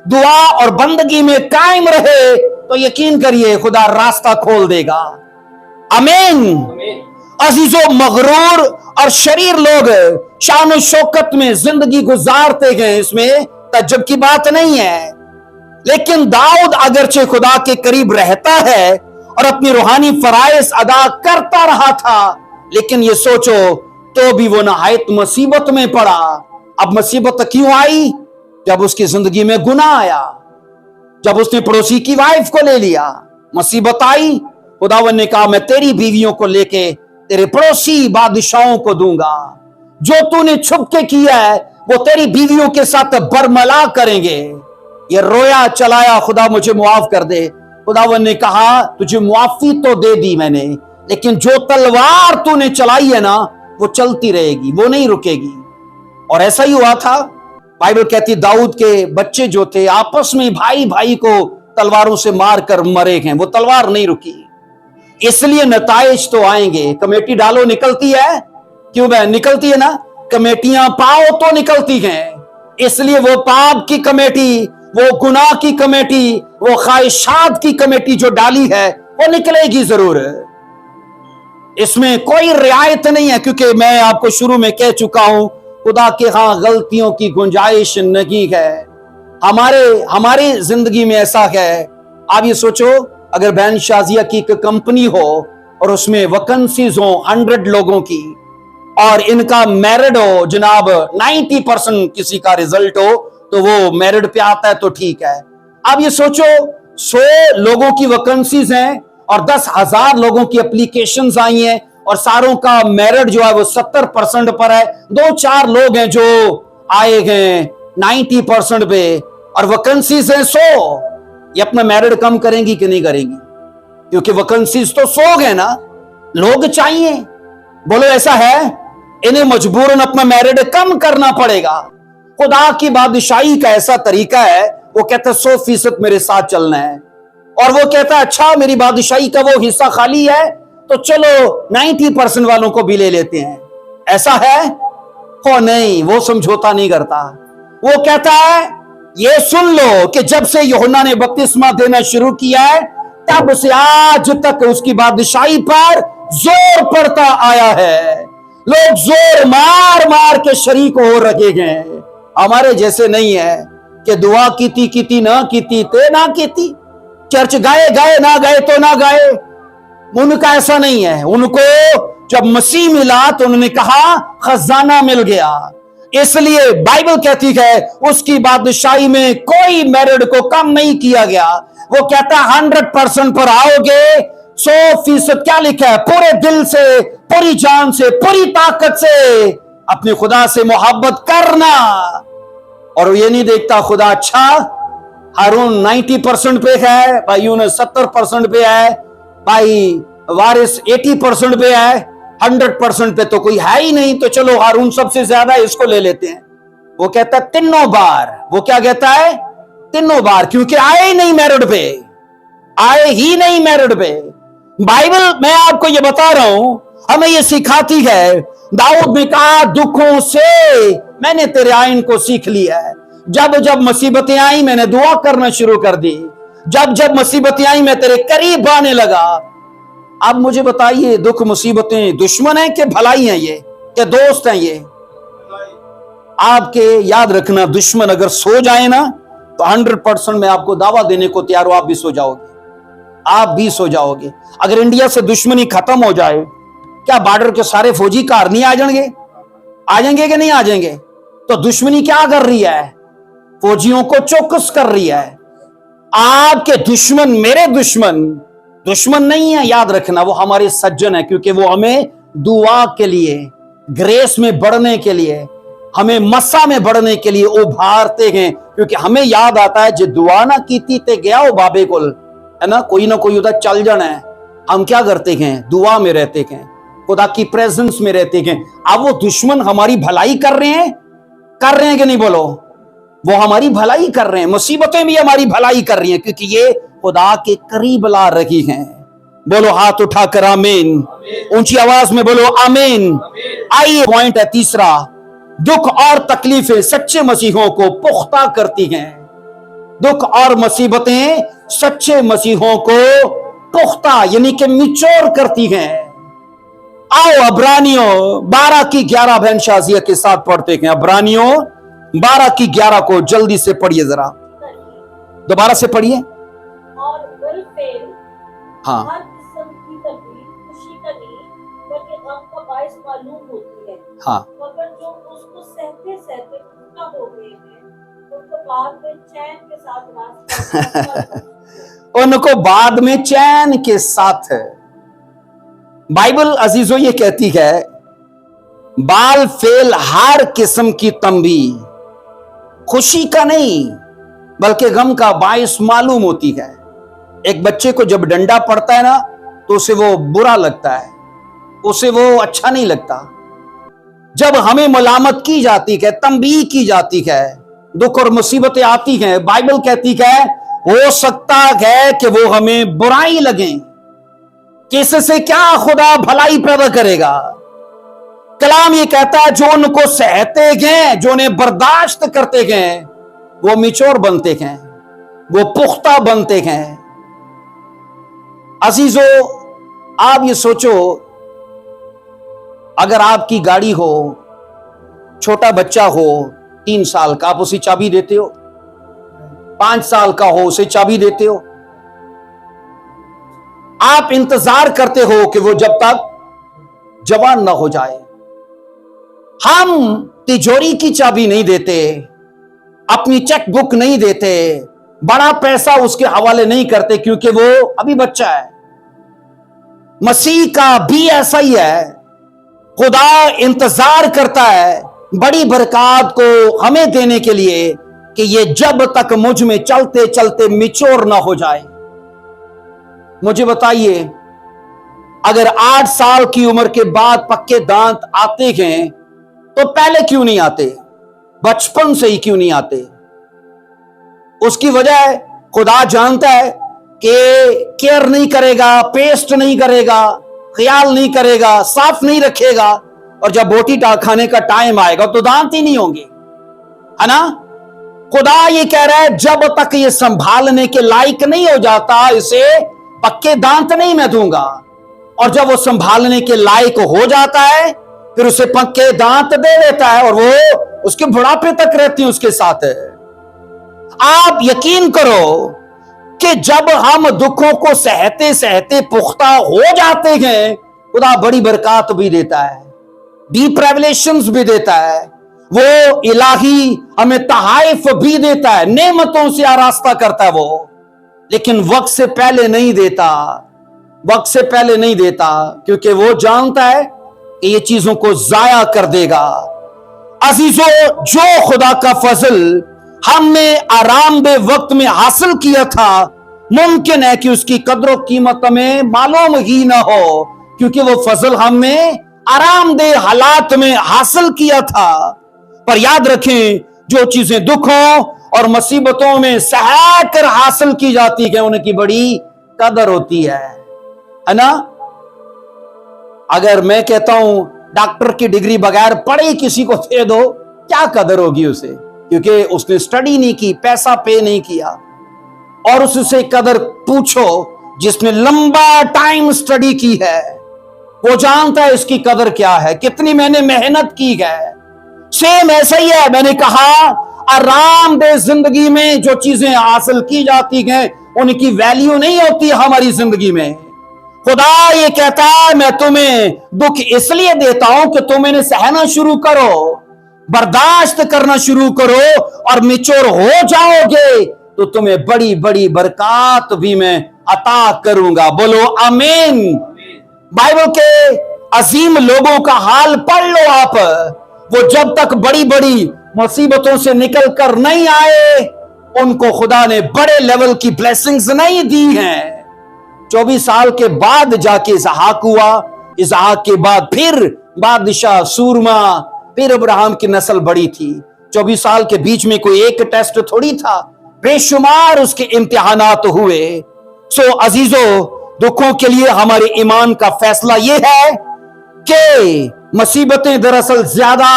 दुआ और बंदगी में कायम रहे, तो यकीन करिए खुदा रास्ता खोल देगा। आमीन। अजीजों, मगरूर और शरीर लोग शान शौकत में जिंदगी गुजारते गए, इसमें तज्जुब की बात नहीं है। लेकिन दाऊद अगरचे खुदा के करीब रहता है और अपनी रूहानी फराइज अदा करता रहा था, लेकिन ये सोचो तो भी वो नहायत मुसीबत में पड़ा। अब मुसीबत क्यों आई? जब उसकी जिंदगी में गुनाह आया, जब उसने पड़ोसी की वाइफ को ले लिया, मुसीबत आई। खुदावन ने कहा, मैं तेरी बीवियों को लेके तेरे पड़ोसी बादशाहों को दूंगा। जो तूने छुप के किया है वो तेरी बीवियों के साथ बरमला करेंगे। ये रोया चलाया, खुदा मुझे मुआफ कर दे। खुदावन ने कहा, तुझे मुआफी तो दे दी मैंने, लेकिन जो तलवार तूने चलाई है ना, वो चलती रहेगी, वो नहीं रुकेगी। और ऐसा ही हुआ था। बाइबल कहती दाऊद के बच्चे जो थे आपस में भाई भाई को तलवारों से मारकर मरे हैं, वो तलवार नहीं रुकी। इसलिए नताइज तो आएंगे। कमेटी डालो, निकलती है, क्यों बहन? निकलती है ना। कमेटियां पाओ तो निकलती हैं। इसलिए वो पाप की कमेटी, वो गुनाह की कमेटी, वो ख्वाहिशात की कमेटी जो डाली है वो निकलेगी जरूर। इसमें कोई रियायत नहीं है, क्योंकि मैं आपको शुरू में कह चुका हूं, खुदा के यहां गलतियों की गुंजाइश नहीं है। हमारे जिंदगी में ऐसा है। आप ये सोचो, अगर बहन शाजिया की एक कंपनी हो और उसमें वैकेंसीज हो 100 लोगों की, और इनका मेरिट हो जनाब 90% किसी का रिजल्ट हो, तो वो मेरिट पे आता है तो ठीक है। अब ये सोचो 100 लोगों की वैकेंसीज हैं और 10,000 लोगों की एप्लीकेशंस आई हैं, और सारों का मेरिट जो है वो 70% पर है। 2-4 लोग हैं जो आए हैं 90% पे, और वैकेंसीज हैं 100। ये अपना मेरिट कम करेंगी कि नहीं करेंगी? क्योंकि वैकेंसीज तो 100 है ना, लोग चाहिए। बोलो ऐसा है? इन्हें मजबूरन अपना मेरिट कम करना पड़ेगा। खुदा की बादशाही का ऐसा तरीका है, वो कहता है 100% मेरे साथ चलना है। और वो कहता है अच्छा मेरी बादशाही का वो हिस्सा खाली है तो चलो 90% वालों को भी ले लेते हैं। ऐसा है? हो नहीं, वो समझौता नहीं करता। वो कहता है ये सुन लो कि जब से यूहन्ना ने बपतिस्मा देना शुरू किया है, तब से आज तक उसकी बादशाही पर जोर पड़ता आया है। लोग जोर मार मार के शरीक हो रहे हैं। हमारे जैसे नहीं है कि दुआ कीती ना कीती ते ना कीती, चर्च गए ना गए तो ना गए। उनका ऐसा नहीं है। उनको जब मसीह मिला तो उन्होंने कहा खजाना मिल गया। इसलिए बाइबल कहती है उसकी बादशाही में कोई मेरिट को कम नहीं किया गया। वो कहता है 100% पर आओगे, 100% क्या लिखा है? पूरे दिल से, पूरी जान से, पूरी ताकत से अपने खुदा से मोहब्बत करना। और ये नहीं देखता खुदा अच्छा हारून 90% पे है, भाई यूनुस 70% पे है, भाई वारिस 80% पे है, 100% पे तो कोई है ही नहीं, तो चलो हारून सबसे ज्यादा इसको ले लेते हैं। वो कहता है तीनों बार। वो क्या कहता है? तीनों बार, क्योंकि आए ही नहीं मेरिट पे, आए ही नहीं मेरिट पे। बाइबल मैं आपको ये बता रहा हूं, हमें ये सिखाती है। दाऊद ने कहा दुखों से मैंने तेरे आइन को सीख लिया है। जब जब मुसीबतें आई मैंने दुआ करना शुरू कर दी। जब जब मुसीबतें आई मैं तेरे करीब आने लगा। अब मुझे बताइए, दुख मुसीबतें दुश्मन है कि भलाई है? ये क्या दोस्त हैं? ये आपके याद रखना, दुश्मन अगर सो जाए ना तो 100% मैं आपको दावा देने को तैयार हूं, आप भी सो जाओगे। आप भी सो जाओगे। अगर इंडिया से दुश्मनी खत्म हो जाए, क्या बॉर्डर के सारे फौजी कार नहीं आ जाएंगे? आ जाएंगे कि नहीं आ जाएंगे? तो दुश्मनी क्या कर रही है? फौजियों को चौकस कर रही है। आपके दुश्मन मेरे दुश्मन नहीं है, याद रखना, वो हमारे सज्जन है, क्योंकि वो हमें दुआ के लिए, ग्रेस में बढ़ने के लिए, हमें मसा में बढ़ने के लिए उभारते हैं। क्योंकि हमें याद आता है जो दुआ ना कीती ते गया हो बाबे को, है ना कोई उधर चल जाना है। हम क्या करते हैं? दुआ में रहते हैं, खुदा की प्रेजेंस में रहते हैं। अब वो दुश्मन हमारी भलाई कर रहे हैं कि नहीं? बोलो, वो हमारी भलाई कर रहे हैं। मुसीबतें भी हमारी भलाई कर रही हैं, क्योंकि ये खुदा के करीब ला रही हैं। बोलो हाथ उठाकर आमीन, ऊंची आवाज में बोलो आमीन। आइए, पॉइंट है तीसरा, दुख और तकलीफें सच्चे मसीहों को पुख्ता करती हैं। दुख और मुसीबतें सच्चे मसीहों को पुख्ता यानी कि मिच्योर करती हैं। आओ अब्रानियों 12 की 11 बहन शाजिया के साथ पढ़ते हैं। अब्रानियों 12 की 11 को जल्दी से पढ़िए, जरा दोबारा से पढ़िए। और वेलफेयर हाँ, हर किस्म की तकलीफ खुशी का नहीं बल्कि गम का बायस मालूम होती है। हाँ, मगर जो उसको सहते सहते पुख्ता हो गए हैं उनको बाद में चैन के साथ रास्ता उनको बाद में चैन के साथ। बाइबल अजीजों ये कहती है बाल फेल हर किस्म की तंबी खुशी का नहीं बल्कि गम का बायस मालूम होती है। एक बच्चे को जब डंडा पड़ता है ना तो उसे वो बुरा लगता है, उसे वो अच्छा नहीं लगता। जब हमें मलामत की जाती है, तंबीह की जाती है, दुख और मुसीबतें आती हैं, बाइबल कहती है हो सकता है कि वो हमें बुराई लगे, किससे क्या खुदा भलाई पैदा करेगा। कलाम ये कहता है जो उनको सहते गए, जो उन्हें बर्दाश्त करते गए, वो मिचोर बनते हैं, वो पुख्ता बनते हैं। अजीजों आप ये सोचो, अगर आपकी गाड़ी हो, छोटा बच्चा हो 3 साल का, आप उसे चाबी देते हो? 5 साल का हो उसे चाबी देते हो? आप इंतजार करते हो कि वो जब तक जवान ना हो जाए। हम तिजोरी की चाबी नहीं देते, अपनी चेक बुक नहीं देते, बड़ा पैसा उसके हवाले नहीं करते क्योंकि वो अभी बच्चा है। मसीह का भी ऐसा ही है। खुदा इंतजार करता है बड़ी बरकत को हमें देने के लिए कि ये जब तक मुझ में चलते चलते मिचोर ना हो जाए। मुझे बताइए, अगर 8 साल की उम्र के बाद पक्के दांत आते हैं तो पहले क्यों नहीं आते? बचपन से ही क्यों नहीं आते? उसकी वजह खुदा जानता है कि केयर नहीं करेगा, पेस्ट नहीं करेगा, ख्याल नहीं करेगा, साफ नहीं रखेगा, और जब बोटी खाने का टाइम आएगा तो दांत ही नहीं होंगे, है ना। खुदा ये कह रहा है जब तक ये संभालने के लायक नहीं हो जाता इसे पक्के दांत नहीं मैं दूंगा, और जब वो संभालने के लायक हो जाता है फिर उसे पक्के दांत दे देता है और वो उसके बुढ़ापे तक रहती है उसके साथ। आप यकीन करो कि जब हम दुखों को सहते सहते पुख्ता हो जाते हैं, खुदा बड़ी बरकत भी देता है, डीप रेवलेशंस भी देता है, वो इलाही हमें तहाइफ भी देता है, नेमतों से आरास्ता करता है वो, लेकिन वक्त से पहले नहीं देता, वक्त से पहले नहीं देता, क्योंकि वो जानता है कि ये चीजों को जाया कर देगा। अजीजों, जो खुदा का फजल हमने आरामदेह वक्त में हासिल किया था, मुमकिन है कि उसकी कदर कीमत हमें मालूम ही ना हो, क्योंकि वो फजल हमने आरामदेह हालात में हासिल किया था। पर याद रखें, जो चीजें दुखों और मुसीबतों में सह कर हासिल की जाती है उनकी बड़ी कदर होती है ना। अगर मैं कहता हूं डॉक्टर की डिग्री बगैर पढ़े किसी को दे दो, क्या कदर होगी उसे, क्योंकि उसने स्टडी नहीं की, पैसा पे नहीं किया। और उससे कदर पूछो जिसने लंबा टाइम स्टडी की है, वो जानता है इसकी कदर क्या है, कितनी मैंने मेहनत की है। सेम ऐसा ही है, मैंने कहा आरामदेह जिंदगी में जो चीजें हासिल की जाती हैं उनकी वैल्यू नहीं होती हमारी जिंदगी में। खुदा ये कहता है मैं तुम्हें दुख इसलिए देता हूं कि तुम इन्हें सहना शुरू करो, बर्दाश्त करना शुरू करो, और मिचोर हो जाओगे तो तुम्हें बड़ी बड़ी बरकत भी मैं अता करूंगा। बोलो आमीन। बाइबल के अजीम लोगों का हाल पढ़ लो आप, वो जब तक बड़ी बड़ी मुसीबतों से निकल कर नहीं आए उनको खुदा ने बड़े लेवल की ब्लेसिंग्स नहीं दी हैं। 24 साल के बाद जाके इसहाक हुआ, इसहाक के बाद फिर बादशाह सूरमा, फिर अब्राहम की नस्ल बड़ी थी। 24 साल के बीच में कोई एक टेस्ट थोड़ी था, बेशुमार उसके इम्तिहानात हुए। सो अजीजों, दुखों के लिए हमारे ईमान का फैसला यह है कि मुसीबतें दरअसल ज्यादा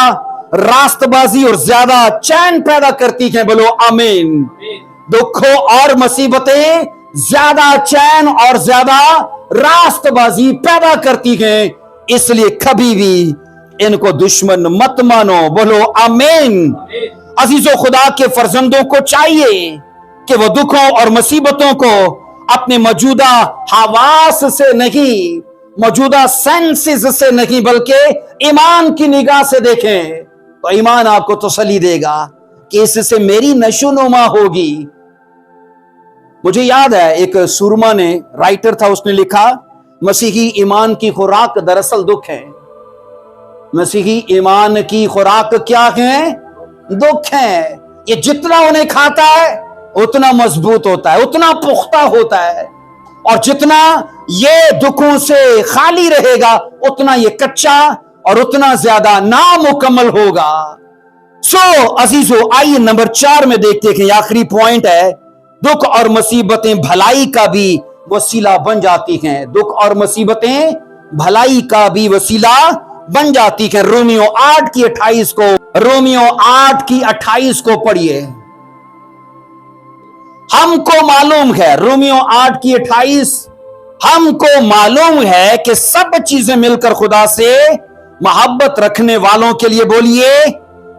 रास्तबाजी और ज्यादा चैन पैदा करती हैं। बोलो आमीन। दुखों और मुसीबतें ज्यादा चैन और ज्यादा रास्तबाजी पैदा करती हैं। इसलिए कभी भी इनको दुश्मन मत मानो। बोलो आमीन। अजीजों, खुदा के फर्जंदों को चाहिए कि वो दुखों और मुसीबतों को अपने मौजूदा हवास से नहीं, मौजूदा सेंसेस से नहीं, बल्कि ईमान की निगाह से देखें। तो ईमान आपको तसल्ली देगा कि इससे मेरी नशोनुमा होगी। मुझे याद है एक सुरमा ने, राइटर था, उसने लिखा, मसीही ईमान की खुराक दरअसल दुख है। मसीही ईमान की खुराक क्या है? दुख है। ये जितना उन्हें खाता है उतना मजबूत होता है, उतना पुख्ता होता है, और जितना ये दुखों से खाली रहेगा उतना ये कच्चा और उतना ज्यादा नामुकम्मल होगा। सो अजीजों, आइए नंबर 4 में देखते हैं। आखिरी पॉइंट है, दुख और मुसीबतें भलाई का भी वसीला बन जाती हैं। दुख और मुसीबतें भलाई का भी वसीला बन जाती हैं। रोमियो 8:28 को पढ़िए। हमको मालूम है, रोमियो 8:28, हमको मालूम है कि सब चीजें मिलकर खुदा से मोहब्बत रखने वालों के लिए, बोलिए,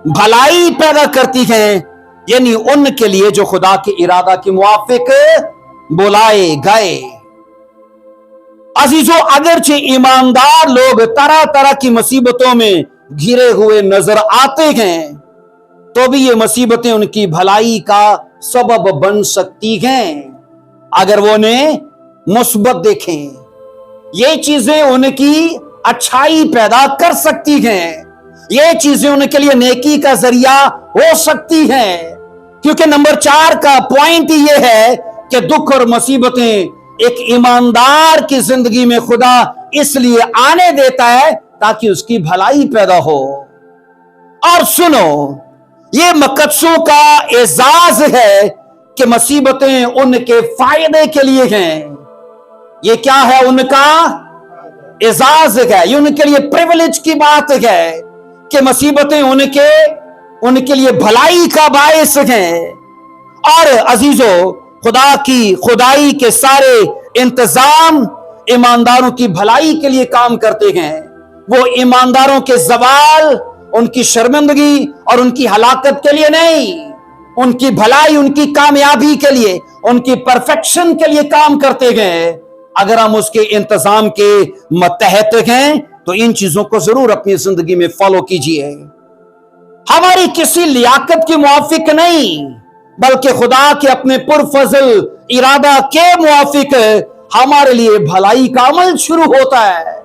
भलाई पैदा करती हैं, यानी उनके लिए जो खुदा के इरादा के मुआफिक बुलाए गए। अजीजों, अगरचे ईमानदार लोग तरह तरह की मुसीबतों में घिरे हुए नजर आते हैं, तो भी ये मुसीबतें उनकी भलाई का सबब बन सकती हैं अगर वो उन्हें मुस्बत देखें। ये चीजें उनकी अच्छाई पैदा कर सकती हैं, ये चीजें उनके लिए नेकी का जरिया हो सकती हैं। क्योंकि नंबर 4 का पॉइंट ये है कि दुख और मुसीबतें एक ईमानदार की जिंदगी में खुदा इसलिए आने देता है ताकि उसकी भलाई पैदा हो। और सुनो, ये मकद्सों का एजाज है कि मुसीबतें उनके फायदे के लिए हैं। ये क्या है? उनका एजाज है, ये उनके लिए प्रिविलेज की बात है कि मुसीबतें उनके लिए भलाई का बायस हैं। और अजीजों, खुदा की खुदाई के सारे इंतजाम ईमानदारों की भलाई के लिए काम करते हैं। वो ईमानदारों के जवाल, उनकी शर्मिंदगी और उनकी हलाकत के लिए नहीं, उनकी भलाई, उनकी कामयाबी के लिए, उनकी परफेक्शन के लिए काम करते हैं। अगर हम उसके इंतजाम के मतहत हैं तो इन चीजों को जरूर अपनी जिंदगी में फॉलो कीजिए। हमारी किसी लियाकत के मुआफिक नहीं, बल्कि खुदा के अपने पुरफजल इरादा के मुआफिक हमारे लिए भलाई का अमल शुरू होता है।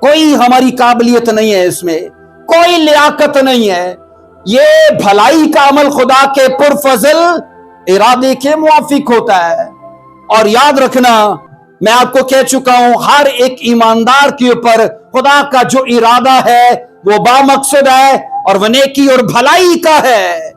कोई हमारी काबिलियत नहीं है, इसमें कोई लियाकत नहीं है। ये भलाई का अमल खुदा के पुरफजल इरादे के मुआफिक होता है। और याद रखना, मैं आपको कह चुका हूं, हर एक ईमानदार के ऊपर खुदा का जो इरादा है वो बामकसद है और वो नेकी और भलाई का है।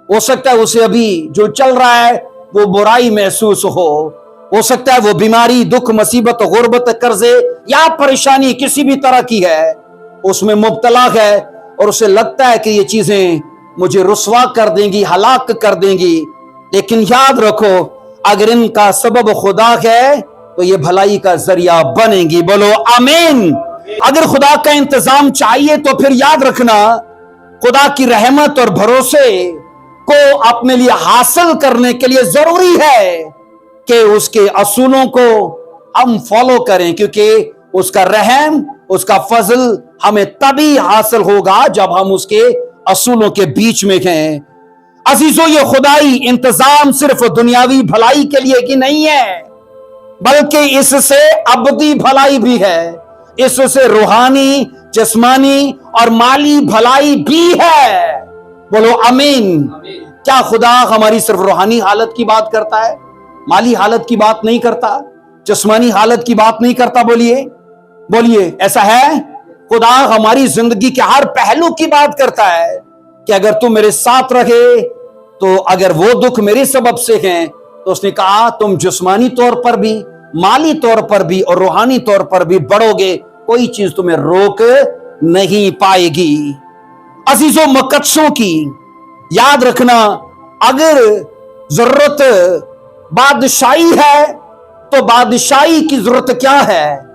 हो सकता है उसे अभी जो चल रहा है वो बुराई महसूस हो सकता है वो बीमारी, दुख, मुसीबत, गुर्बत, कर्जे या परेशानी किसी भी तरह की है, उसमें मुब्तला है और उसे लगता है कि ये चीजें मुझे रुस्वा कर देंगी, हलाक कर देंगी। लेकिन याद रखो, अगर इनका सबब खुदा है तो ये भलाई का जरिया बनेंगी। बोलो आमीन। अगर खुदा का इंतजाम चाहिए तो फिर याद रखना, खुदा की रहमत और भरोसे को अपने लिए हासिल करने के लिए जरूरी है कि उसके असूलों को हम फॉलो करें, क्योंकि उसका रहम, उसका फजल हमें तभी हासिल होगा जब हम उसके असूलों के बीच में हैं। अजीजों, ये खुदाई इंतजाम सिर्फ दुनियावी भलाई के लिए ही नहीं है, बल्कि इससे अबदी भलाई भी है, इससे रूहानी, जिस्मानी और माली भलाई भी है। बोलो आमीन। क्या खुदा हमारी सिर्फ रूहानी हालत की बात करता है, माली हालत की बात नहीं करता, जिस्मानी हालत की बात नहीं करता? बोलिए, ऐसा है? खुदा हमारी जिंदगी के हर पहलू की बात करता है कि अगर तुम मेरे साथ रहे तो अगर वो दुख मेरे सबब से हैं तो उसने कहा तुम जिस्मानी तौर पर भी, माली तौर पर भी और रूहानी तौर पर भी बढ़ोगे, कोई चीज तुम्हें रोक नहीं पाएगी। अजीजों, मुकद्दसों की याद रखना, अगर जरूरत बादशाही है तो बादशाही की जरूरत क्या है?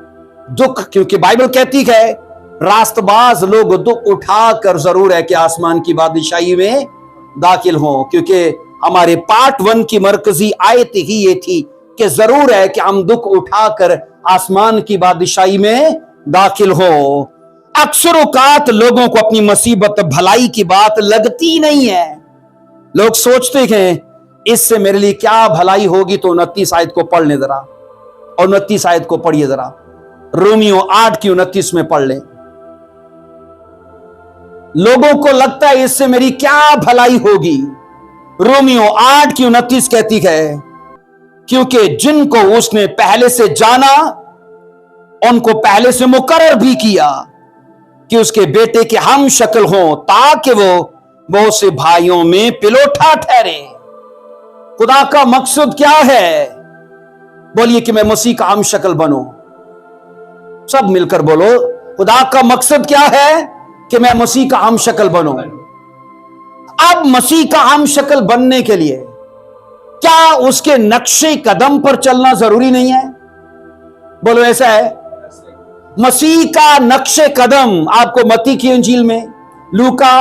दुख, क्योंकि बाइबल कहती है रास्तबाज लोग दुख उठाकर जरूर है कि आसमान की बादशाही में दाखिल हो, क्योंकि हमारे पार्ट 1 की मरकजी आयत ही ये थी कि जरूर है कि हम दुख उठाकर आसमान की बादशाही में दाखिल हो। अक्सर औकात लोगों को अपनी मुसीबत भलाई की बात लगती नहीं है। लोग सोचते हैं इससे मेरे लिए क्या भलाई होगी, तो 29 आयत को पढ़ ले जरा, और 29 आयत को पढ़िए जरा, रोमियो 8 की 29 में पढ़ ले। लोगों को लगता है इससे मेरी क्या भलाई होगी। रोमियो 8 की 29 कहती है, क्योंकि जिनको उसने पहले से जाना उनको पहले से मुकर्रर भी किया कि उसके बेटे के हम शक्ल हों, ताकि वो बहुत से भाइयों में पिलोठा ठहरे। खुदा का मकसद क्या है? बोलिए कि मैं मसीह का हम शक्ल बनूं। सब मिलकर बोलो, खुदा का मकसद क्या है? कि मैं मसीह का हम शक्ल बनूं। अब मसीह का हम शक्ल बनने के लिए क्या उसके नक्शे कदम पर चलना जरूरी नहीं है? बोलो, ऐसा है? मसीह का नक्शे कदम आपको मत्ती की इंजील में, लूका,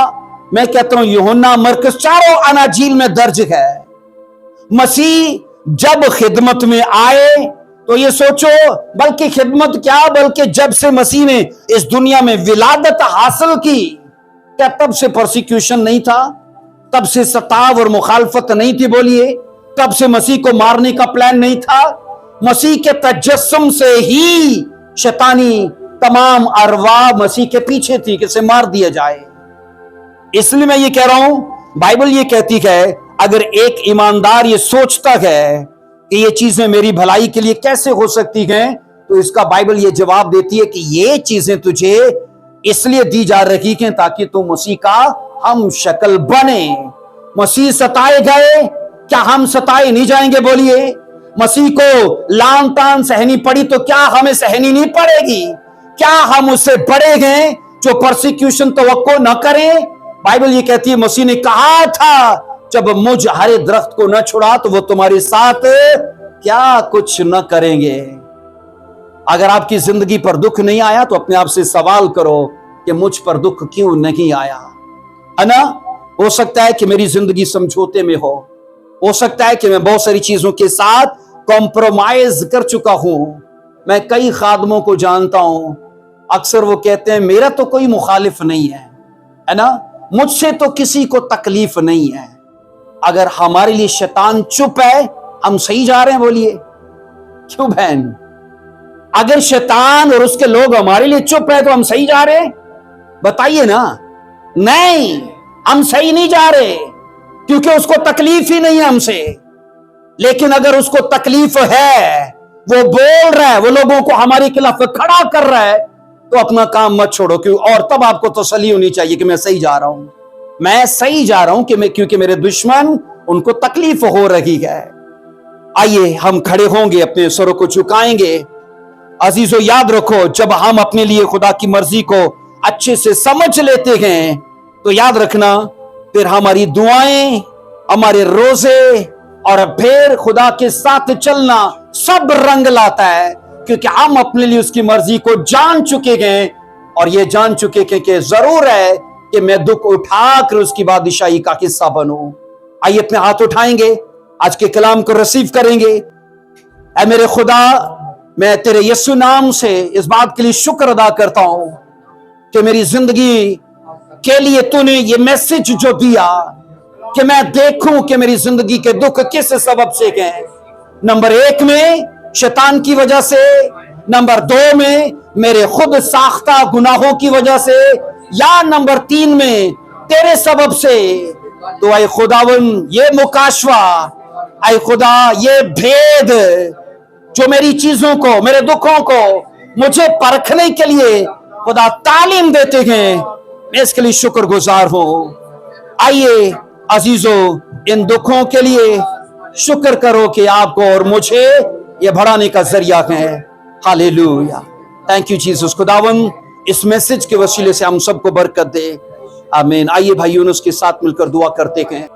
मैं कहता हूं यूहन्ना, मरकस, चारों अनाजील में दर्ज है। मसीह जब खिदमत में आए तो ये सोचो, बल्कि खिदमत क्या, बल्कि जब से मसीह ने इस दुनिया में विलादत हासिल की, क्या तब से परसिक्यूशन नहीं था? तब से सताव और मुखालफत नहीं थी? बोलिए, तब से मसीह को मारने का प्लान नहीं था? मसीह के तजस्सुम से ही शैतानी तमाम अरवाह मसीह के पीछे थी कि इसे मार दिया जाए। इसलिए मैं ये कह रहा हूं, बाइबल ये कहती है अगर एक ईमानदार ये सोचता है कि ये चीजें मेरी भलाई के लिए कैसे हो सकती हैं, तो इसका बाइबल ये जवाब देती है कि ये चीजें तुझे इसलिए दी जा रही हैं ताकि तू मसीह का हम शक्ल बने। मसीह सताए गए, क्या हम सताए नहीं जाएंगे? बोलिए, मसीह को लान तान सहनी पड़ी तो क्या हमें सहनी नहीं पड़ेगी? क्या हम उससे बड़े हैं जो परसिक्यूशन तवक्को न करें? बाइबल ये कहती है मसीह ने कहा था जब मुझ हरे दरख्त को न छुड़ा तो वो तुम्हारे साथ क्या कुछ न करेंगे। अगर आपकी जिंदगी पर दुख नहीं आया तो अपने आप से सवाल करो कि मुझ पर दुख क्यों नहीं आया, है ना? हो सकता है कि मेरी जिंदगी समझौते में हो सकता है कि मैं बहुत सारी चीजों के साथ कॉम्प्रोमाइज कर चुका हूं। मैं कई खादमों को जानता हूं, अक्सर वो कहते हैं मेरा तो कोई मुखालिफ नहीं है ना, मुझसे तो किसी को तकलीफ नहीं है। अगर हमारे लिए शैतान चुप है, हम सही जा रहे हैं? बोलिए, क्यों बहन? अगर शैतान और उसके लोग हमारे लिए चुप है तो हम सही जा रहे? बताइए ना। नहीं, हम सही नहीं जा रहे, क्योंकि उसको तकलीफ ही नहीं है हमसे। लेकिन अगर उसको तकलीफ है, वो बोल रहा है, वो लोगों को हमारे खिलाफ खड़ा कर रहा है, तो अपना काम मत छोड़ो। क्यों? और तब आपको तसल्ली होनी चाहिए कि मैं सही जा रहा हूं, मैं सही जा रहा हूं क्योंकि मेरे दुश्मन, उनको तकलीफ हो रही है। आइए हम खड़े होंगे, अपने सरों को झुकाएंगे। अजीजों, याद रखो, जब हम अपने लिए खुदा की मर्जी को अच्छे से समझ लेते हैं तो याद रखना, फिर हमारी दुआएं, हमारे रोजे और फिर खुदा के साथ चलना सब रंग लाता है, क्योंकि हम अपने लिए उसकी मर्जी को जान चुके हैं और ये जान चुके हैं कि जरूर है कि मैं दुख उठाकर उसकी बादशाही का हिस्सा बनूं। आइए अपने हाथ उठाएंगे, आज के कलाम को रिसीव करेंगे। ऐ मेरे खुदा, मैं तेरे यीशु नाम से इस बात के लिए शुक्र अदा करता हूं कि मेरी जिंदगी के लिए तूने ये मैसेज जो दिया कि मैं देखूं कि मेरी जिंदगी के दुख किस सबब से हैं। नंबर 1 में शैतान की वजह से, नंबर 2 में मेरे खुद साख्ता गुनाहों की वजह से, या नंबर 3 में तेरे सबब से। तो आए खुदावन, ये मुकाशवा, आए खुदा, ये भेद जो मेरी चीजों को, मेरे दुखों को मुझे परखने के लिए खुदा तालीम देते हैं, मैं इसके लिए शुक्रगुजार हूं। आइए अजीजों, इन दुखों के लिए शुक्र करो कि आपको और मुझे ये बढ़ाने का जरिया है। Hallelujah, thank you Jesus. खुदावन इस मैसेज के वसीले से हम सबको बरकत दे, आमीन। आइए भाइयों, उसके साथ मिलकर दुआ करते हैं।